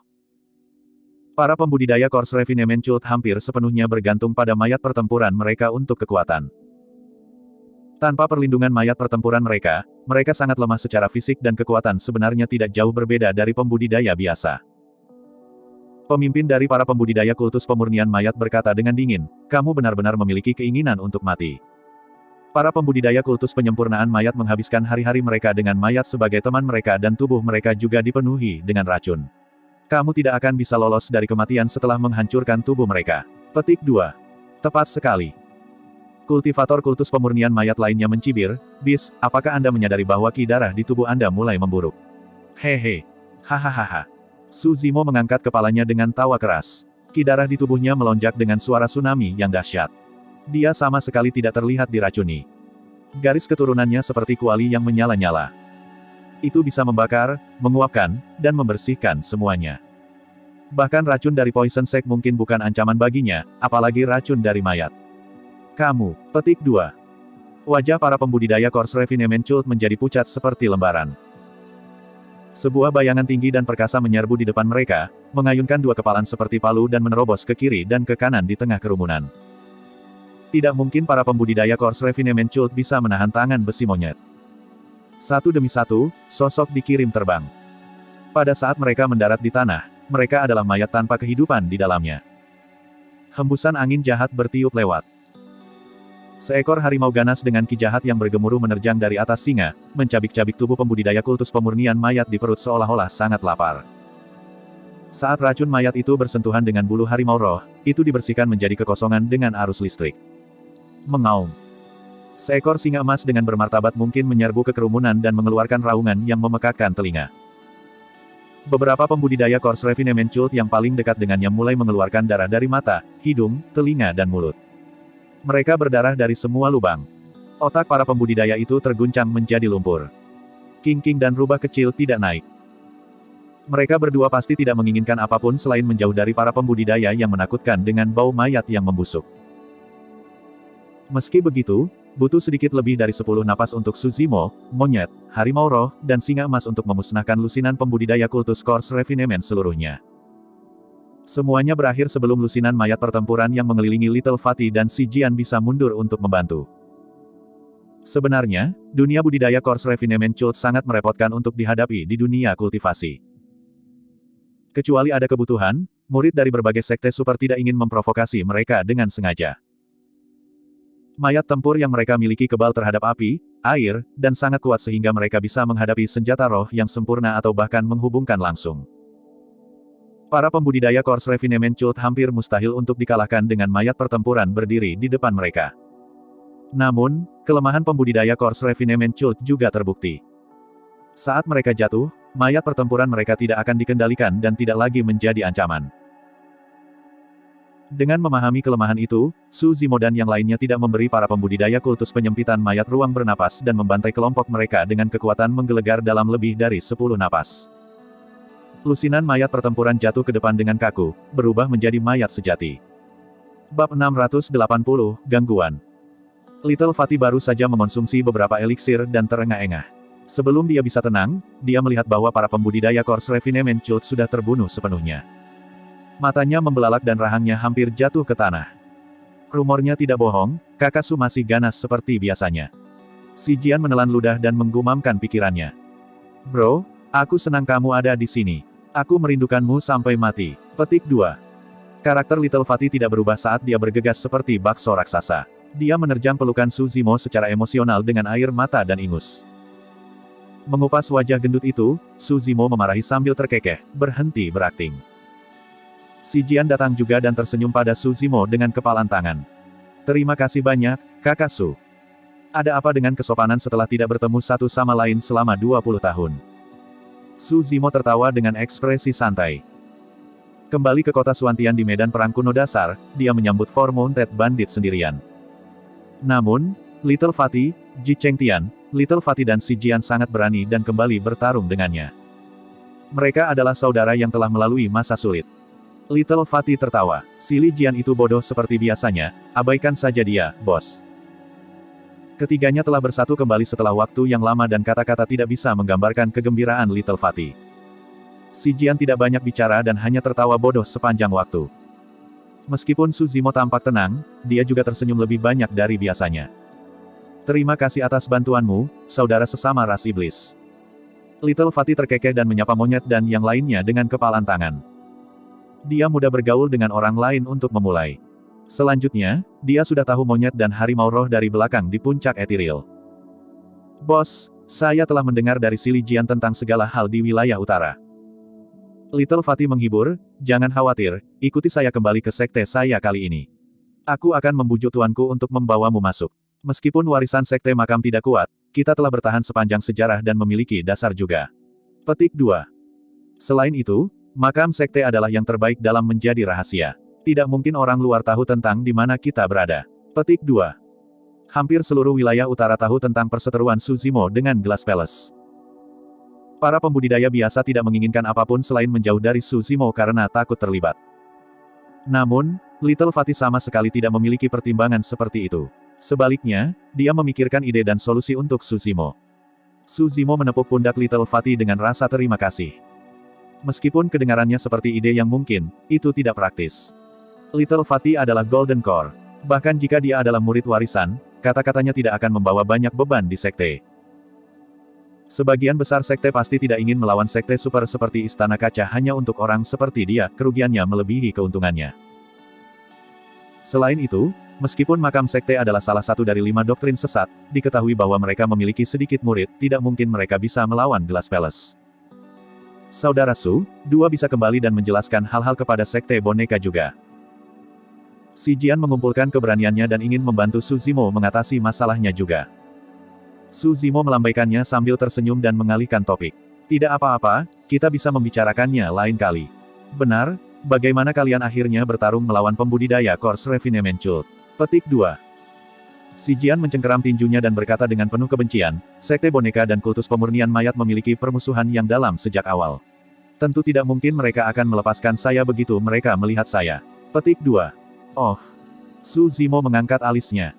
Para pembudidaya Course Refinement Cult hampir sepenuhnya bergantung pada mayat pertempuran mereka untuk kekuatan. Tanpa perlindungan mayat pertempuran mereka, mereka sangat lemah secara fisik dan kekuatan sebenarnya tidak jauh berbeda dari pembudidaya biasa. Pemimpin dari para pembudidaya kultus pemurnian mayat berkata dengan dingin, kamu benar-benar memiliki keinginan untuk mati. Para pembudidaya kultus penyempurnaan mayat menghabiskan hari-hari mereka dengan mayat sebagai teman mereka dan tubuh mereka juga dipenuhi dengan racun. Kamu tidak akan bisa lolos dari kematian setelah menghancurkan tubuh mereka. Petik 2. Tepat sekali. Kultivator kultus pemurnian mayat lainnya mencibir, Bis, apakah Anda menyadari bahwa ki darah di tubuh Anda mulai memburuk? Hehe. Hahaha. Su Zimo mengangkat kepalanya dengan tawa keras. Ki darah di tubuhnya melonjak dengan suara tsunami yang dahsyat. Dia sama sekali tidak terlihat diracuni. Garis keturunannya seperti kuali yang menyala-nyala. Itu bisa membakar, menguapkan, dan membersihkan semuanya. Bahkan racun dari Poison Sect mungkin bukan ancaman baginya, apalagi racun dari mayat. Kamu. Petik 2. Wajah para pembudidaya Course Refinement Cult menjadi pucat seperti lembaran. Sebuah bayangan tinggi dan perkasa menyerbu di depan mereka, mengayunkan dua kepalan seperti palu dan menerobos ke kiri dan ke kanan di tengah kerumunan. Tidak mungkin para pembudidaya Course Refinement Cult bisa menahan tangan besi monyet. Satu demi satu, sosok dikirim terbang. Pada saat mereka mendarat di tanah, mereka adalah mayat tanpa kehidupan di dalamnya. Hembusan angin jahat bertiup lewat. Seekor harimau ganas dengan ki jahat yang bergemuruh menerjang dari atas singa, mencabik-cabik tubuh pembudidaya kultus pemurnian mayat di perut seolah-olah sangat lapar. Saat racun mayat itu bersentuhan dengan bulu harimau roh, itu dibersihkan menjadi kekosongan dengan arus listrik. Mengaum. Seekor singa emas dengan bermartabat mungkin menyerbu ke kerumunan dan mengeluarkan raungan yang memekakkan telinga. Beberapa pembudidaya Course Refinement Cult yang paling dekat dengannya mulai mengeluarkan darah dari mata, hidung, telinga dan mulut. Mereka berdarah dari semua lubang. Otak para pembudidaya itu terguncang menjadi lumpur. King dan rubah kecil tidak naik. Mereka berdua pasti tidak menginginkan apapun selain menjauh dari para pembudidaya yang menakutkan dengan bau mayat yang membusuk. Meski begitu, butuh sedikit lebih dari 10 napas untuk Su Zimo, monyet, harimau roh, dan singa emas untuk memusnahkan lusinan pembudidaya kultus Course Refinement seluruhnya. Semuanya berakhir sebelum lusinan mayat pertempuran yang mengelilingi Little Fatty dan Si Jian bisa mundur untuk membantu. Sebenarnya, dunia budidaya Course Refinement Cult sangat merepotkan untuk dihadapi di dunia kultivasi. Kecuali ada kebutuhan, murid dari berbagai sekte super tidak ingin memprovokasi mereka dengan sengaja. Mayat tempur yang mereka miliki kebal terhadap api, air, dan sangat kuat sehingga mereka bisa menghadapi senjata roh yang sempurna atau bahkan menghubungkan langsung. Para pembudidaya Course Refinement Cult hampir mustahil untuk dikalahkan dengan mayat pertempuran berdiri di depan mereka. Namun, kelemahan pembudidaya Course Refinement Cult juga terbukti. Saat mereka jatuh, mayat pertempuran mereka tidak akan dikendalikan dan tidak lagi menjadi ancaman. Dengan memahami kelemahan itu, Su Zimo dan yang lainnya tidak memberi para pembudidaya kultus penyempitan mayat ruang bernapas dan membantai kelompok mereka dengan kekuatan menggelegar dalam lebih dari 10 napas. Lusinan mayat pertempuran jatuh ke depan dengan kaku, berubah menjadi mayat sejati. Bab 680, Gangguan. Little Fatty baru saja mengonsumsi beberapa eliksir dan terengah-engah. Sebelum dia bisa tenang, dia melihat bahwa para pembudidaya Course Refinement Cult sudah terbunuh sepenuhnya. Matanya membelalak dan rahangnya hampir jatuh ke tanah. Rumornya tidak bohong, Kakasu masih ganas seperti biasanya. Si Jian menelan ludah dan menggumamkan pikirannya. Bro, aku senang kamu ada di sini. Aku merindukanmu sampai mati. Petik 2. Karakter Little Fatty tidak berubah saat dia bergegas seperti bakso raksasa. Dia menerjang pelukan Suzimo secara emosional dengan air mata dan ingus. Mengupas wajah gendut itu, Suzimo memarahi sambil terkekeh, berhenti berakting. Si Jian datang juga dan tersenyum pada Suzimo dengan kepalan tangan. Terima kasih banyak, Kakasu. Ada apa dengan kesopanan setelah tidak bertemu satu sama lain selama 20 tahun? Suzimo tertawa dengan ekspresi santai. Kembali ke kota Suantian di medan perang kuno dasar, dia menyambut Four Mounted Bandit sendirian. Namun, Little Fatty, Ji Chengtian, Little Fatty dan Si Jian sangat berani dan kembali bertarung dengannya. Mereka adalah saudara yang telah melalui masa sulit. Little Fatty tertawa. Si Li Jian itu bodoh seperti biasanya, abaikan saja dia, bos. Ketiganya telah bersatu kembali setelah waktu yang lama dan kata-kata tidak bisa menggambarkan kegembiraan Little Fatty. Si Jian tidak banyak bicara dan hanya tertawa bodoh sepanjang waktu. Meskipun Suzimo tampak tenang, dia juga tersenyum lebih banyak dari biasanya. Terima kasih atas bantuanmu, saudara sesama ras iblis. Little Fatty terkekeh dan menyapa monyet dan yang lainnya dengan kepalan tangan. Dia mudah bergaul dengan orang lain untuk memulai. Selanjutnya, dia sudah tahu monyet dan harimau roh dari belakang di puncak etiril. Bos, saya telah mendengar dari Si Li Jian tentang segala hal di wilayah utara. Little Fatty menghibur, jangan khawatir, ikuti saya kembali ke sekte saya kali ini. Aku akan membujuk tuanku untuk membawamu masuk. Meskipun warisan sekte makam tidak kuat, kita telah bertahan sepanjang sejarah dan memiliki dasar juga. Petik 2. Selain itu, makam sekte adalah yang terbaik dalam menjadi rahasia. Tidak mungkin orang luar tahu tentang di mana kita berada. Petik 2. Hampir seluruh wilayah utara tahu tentang perseteruan Suzimo dengan Glass Palace. Para pembudidaya biasa tidak menginginkan apapun selain menjauh dari Suzimo karena takut terlibat. Namun, Little Fatty sama sekali tidak memiliki pertimbangan seperti itu. Sebaliknya, dia memikirkan ide dan solusi untuk Suzimo. Suzimo menepuk pundak Little Fatty dengan rasa terima kasih. Meskipun kedengarannya seperti ide yang mungkin, itu tidak praktis. Little Fatty adalah Golden Core. Bahkan jika dia adalah murid warisan, kata-katanya tidak akan membawa banyak beban di sekte. Sebagian besar sekte pasti tidak ingin melawan sekte super seperti Istana Kaca hanya untuk orang seperti dia, kerugiannya melebihi keuntungannya. Selain itu, meskipun makam sekte adalah salah satu dari 5 doktrin sesat, diketahui bahwa mereka memiliki sedikit murid, tidak mungkin mereka bisa melawan Glass Palace. Saudara Su, dua bisa kembali dan menjelaskan hal-hal kepada sekte boneka juga. Si Jian mengumpulkan keberaniannya dan ingin membantu Suzimo mengatasi masalahnya juga. Suzimo melambaikannya sambil tersenyum dan mengalihkan topik. Tidak apa-apa, kita bisa membicarakannya lain kali. Benar, bagaimana kalian akhirnya bertarung melawan pembudidaya Course Refinement Cult? Petik 2. Si Jian mencengkeram tinjunya dan berkata dengan penuh kebencian, sekte boneka dan kultus pemurnian mayat memiliki permusuhan yang dalam sejak awal. Tentu tidak mungkin mereka akan melepaskan saya begitu mereka melihat saya. Petik 2. Oh. Suzimo mengangkat alisnya.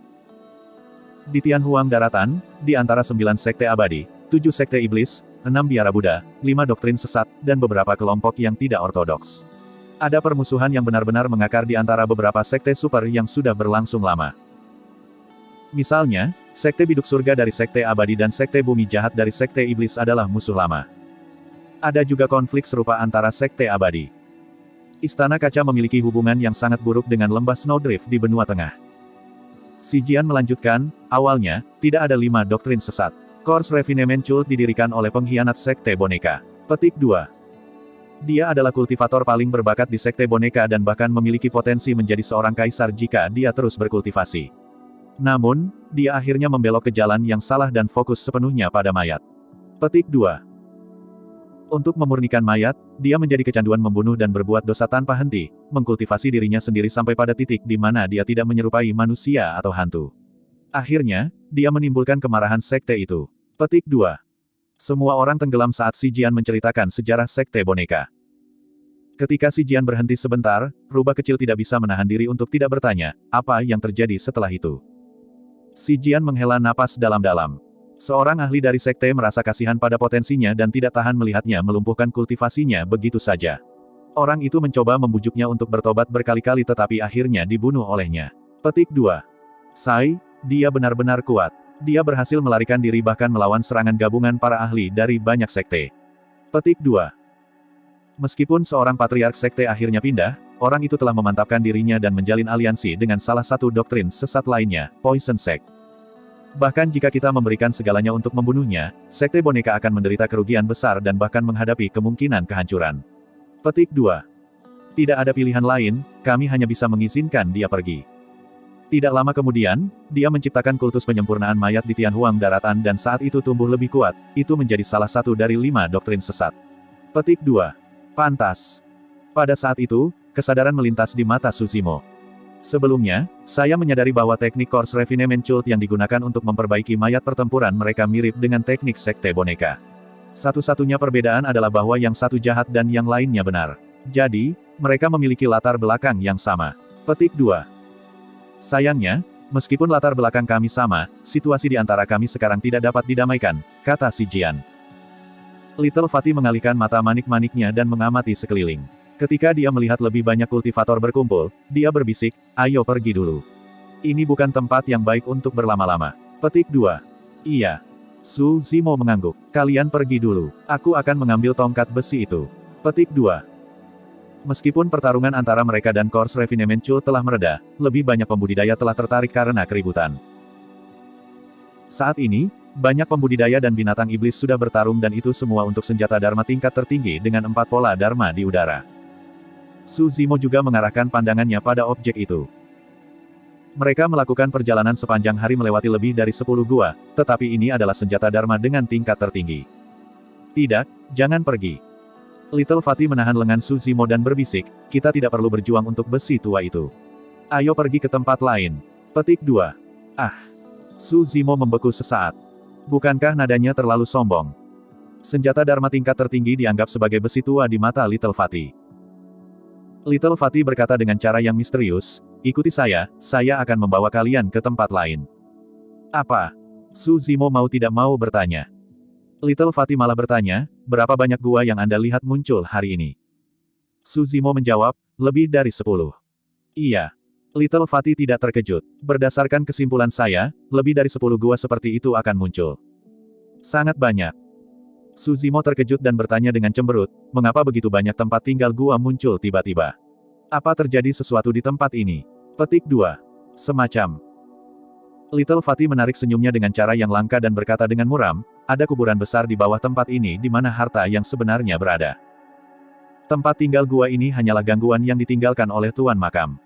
Di Tianhuang Daratan, di antara 9 sekte abadi, 7 sekte iblis, 6 biara Buddha, 5 doktrin sesat, dan beberapa kelompok yang tidak ortodoks. Ada permusuhan yang benar-benar mengakar di antara beberapa sekte super yang sudah berlangsung lama. Misalnya, sekte biduk surga dari sekte abadi dan sekte bumi jahat dari sekte iblis adalah musuh lama. Ada juga konflik serupa antara sekte abadi. Istana Kaca memiliki hubungan yang sangat buruk dengan lembah Snowdrift di benua tengah. Si Jian melanjutkan, awalnya, tidak ada 5 doktrin sesat. Course Refinement Cult didirikan oleh pengkhianat sekte boneka. Petik 2. Dia adalah kultivator paling berbakat di sekte boneka dan bahkan memiliki potensi menjadi seorang kaisar jika dia terus berkultivasi. Namun, dia akhirnya membelok ke jalan yang salah dan fokus sepenuhnya pada mayat. Petik 2. Untuk memurnikan mayat, dia menjadi kecanduan membunuh dan berbuat dosa tanpa henti, mengkultivasi dirinya sendiri sampai pada titik di mana dia tidak menyerupai manusia atau hantu. Akhirnya, dia menimbulkan kemarahan sekte itu. Petik 2. Semua orang tenggelam saat Si Jian menceritakan sejarah sekte boneka. Ketika Si Jian berhenti sebentar, rubah kecil tidak bisa menahan diri untuk tidak bertanya, apa yang terjadi setelah itu. Si Jian menghela napas dalam-dalam. Seorang ahli dari sekte merasa kasihan pada potensinya dan tidak tahan melihatnya melumpuhkan kultivasinya begitu saja. Orang itu mencoba membujuknya untuk bertobat berkali-kali tetapi akhirnya dibunuh olehnya. Petik 2. Sai, dia benar-benar kuat. Dia berhasil melarikan diri bahkan melawan serangan gabungan para ahli dari banyak sekte. Petik 2. Meskipun seorang patriark sekte akhirnya pindah, orang itu telah memantapkan dirinya dan menjalin aliansi dengan salah satu doktrin sesat lainnya, Poison Sect. Bahkan jika kita memberikan segalanya untuk membunuhnya, sekte boneka akan menderita kerugian besar dan bahkan menghadapi kemungkinan kehancuran. Petik 2. Tidak ada pilihan lain, kami hanya bisa mengizinkan dia pergi. Tidak lama kemudian, dia menciptakan kultus penyempurnaan mayat di Tianhuang Daratan dan saat itu tumbuh lebih kuat, itu menjadi salah satu dari 5 doktrin sesat. Petik 2. Pantas. Pada saat itu, kesadaran melintas di mata Suzimo. Sebelumnya, saya menyadari bahwa teknik Course Refinement Cult yang digunakan untuk memperbaiki mayat pertempuran mereka mirip dengan teknik sekte boneka. Satu-satunya perbedaan adalah bahwa yang satu jahat dan yang lainnya benar. Jadi, mereka memiliki latar belakang yang sama. Petik 2. Sayangnya, meskipun latar belakang kami sama, situasi di antara kami sekarang tidak dapat didamaikan, kata si Jian. Little Fatty mengalihkan mata manik-maniknya dan mengamati sekeliling. Ketika dia melihat lebih banyak kultivator berkumpul, dia berbisik, ayo pergi dulu. Ini bukan tempat yang baik untuk berlama-lama. Petik 2. Iya. Su Zimo mengangguk. Kalian pergi dulu. Aku akan mengambil tongkat besi itu. Petik 2. Meskipun pertarungan antara mereka dan Course Refinement Cult telah mereda, lebih banyak pembudidaya telah tertarik karena keributan. Saat ini, banyak pembudidaya dan binatang iblis sudah bertarung dan itu semua untuk senjata Dharma tingkat tertinggi dengan 4 pola Dharma di udara. Su Zimo juga mengarahkan pandangannya pada objek itu. Mereka melakukan perjalanan sepanjang hari melewati lebih dari 10 gua, tetapi ini adalah senjata Dharma dengan tingkat tertinggi. Tidak, jangan pergi. Little Fatty menahan lengan Su Zimo dan berbisik, kita tidak perlu berjuang untuk besi tua itu. Ayo pergi ke tempat lain. Petik 2. Ah. Su Zimo membeku sesaat. Bukankah nadanya terlalu sombong? Senjata Dharma tingkat tertinggi dianggap sebagai besi tua di mata Little Fatty. Little Fatty berkata dengan cara yang misterius, ikuti saya akan membawa kalian ke tempat lain. Apa? Su Zimo mau tidak mau bertanya. Little Fatty malah bertanya, berapa banyak gua yang Anda lihat muncul hari ini? Su Zimo menjawab, lebih dari 10. Iya. Little Fatty tidak terkejut. Berdasarkan kesimpulan saya, lebih dari 10 gua seperti itu akan muncul. Sangat banyak. Su Zimo terkejut dan bertanya dengan cemberut, mengapa begitu banyak tempat tinggal gua muncul tiba-tiba? Apa terjadi sesuatu di tempat ini? Petik 2. Semacam. Little Fatty menarik senyumnya dengan cara yang langka dan berkata dengan muram, ada kuburan besar di bawah tempat ini di mana harta yang sebenarnya berada. Tempat tinggal gua ini hanyalah gangguan yang ditinggalkan oleh Tuan Makam.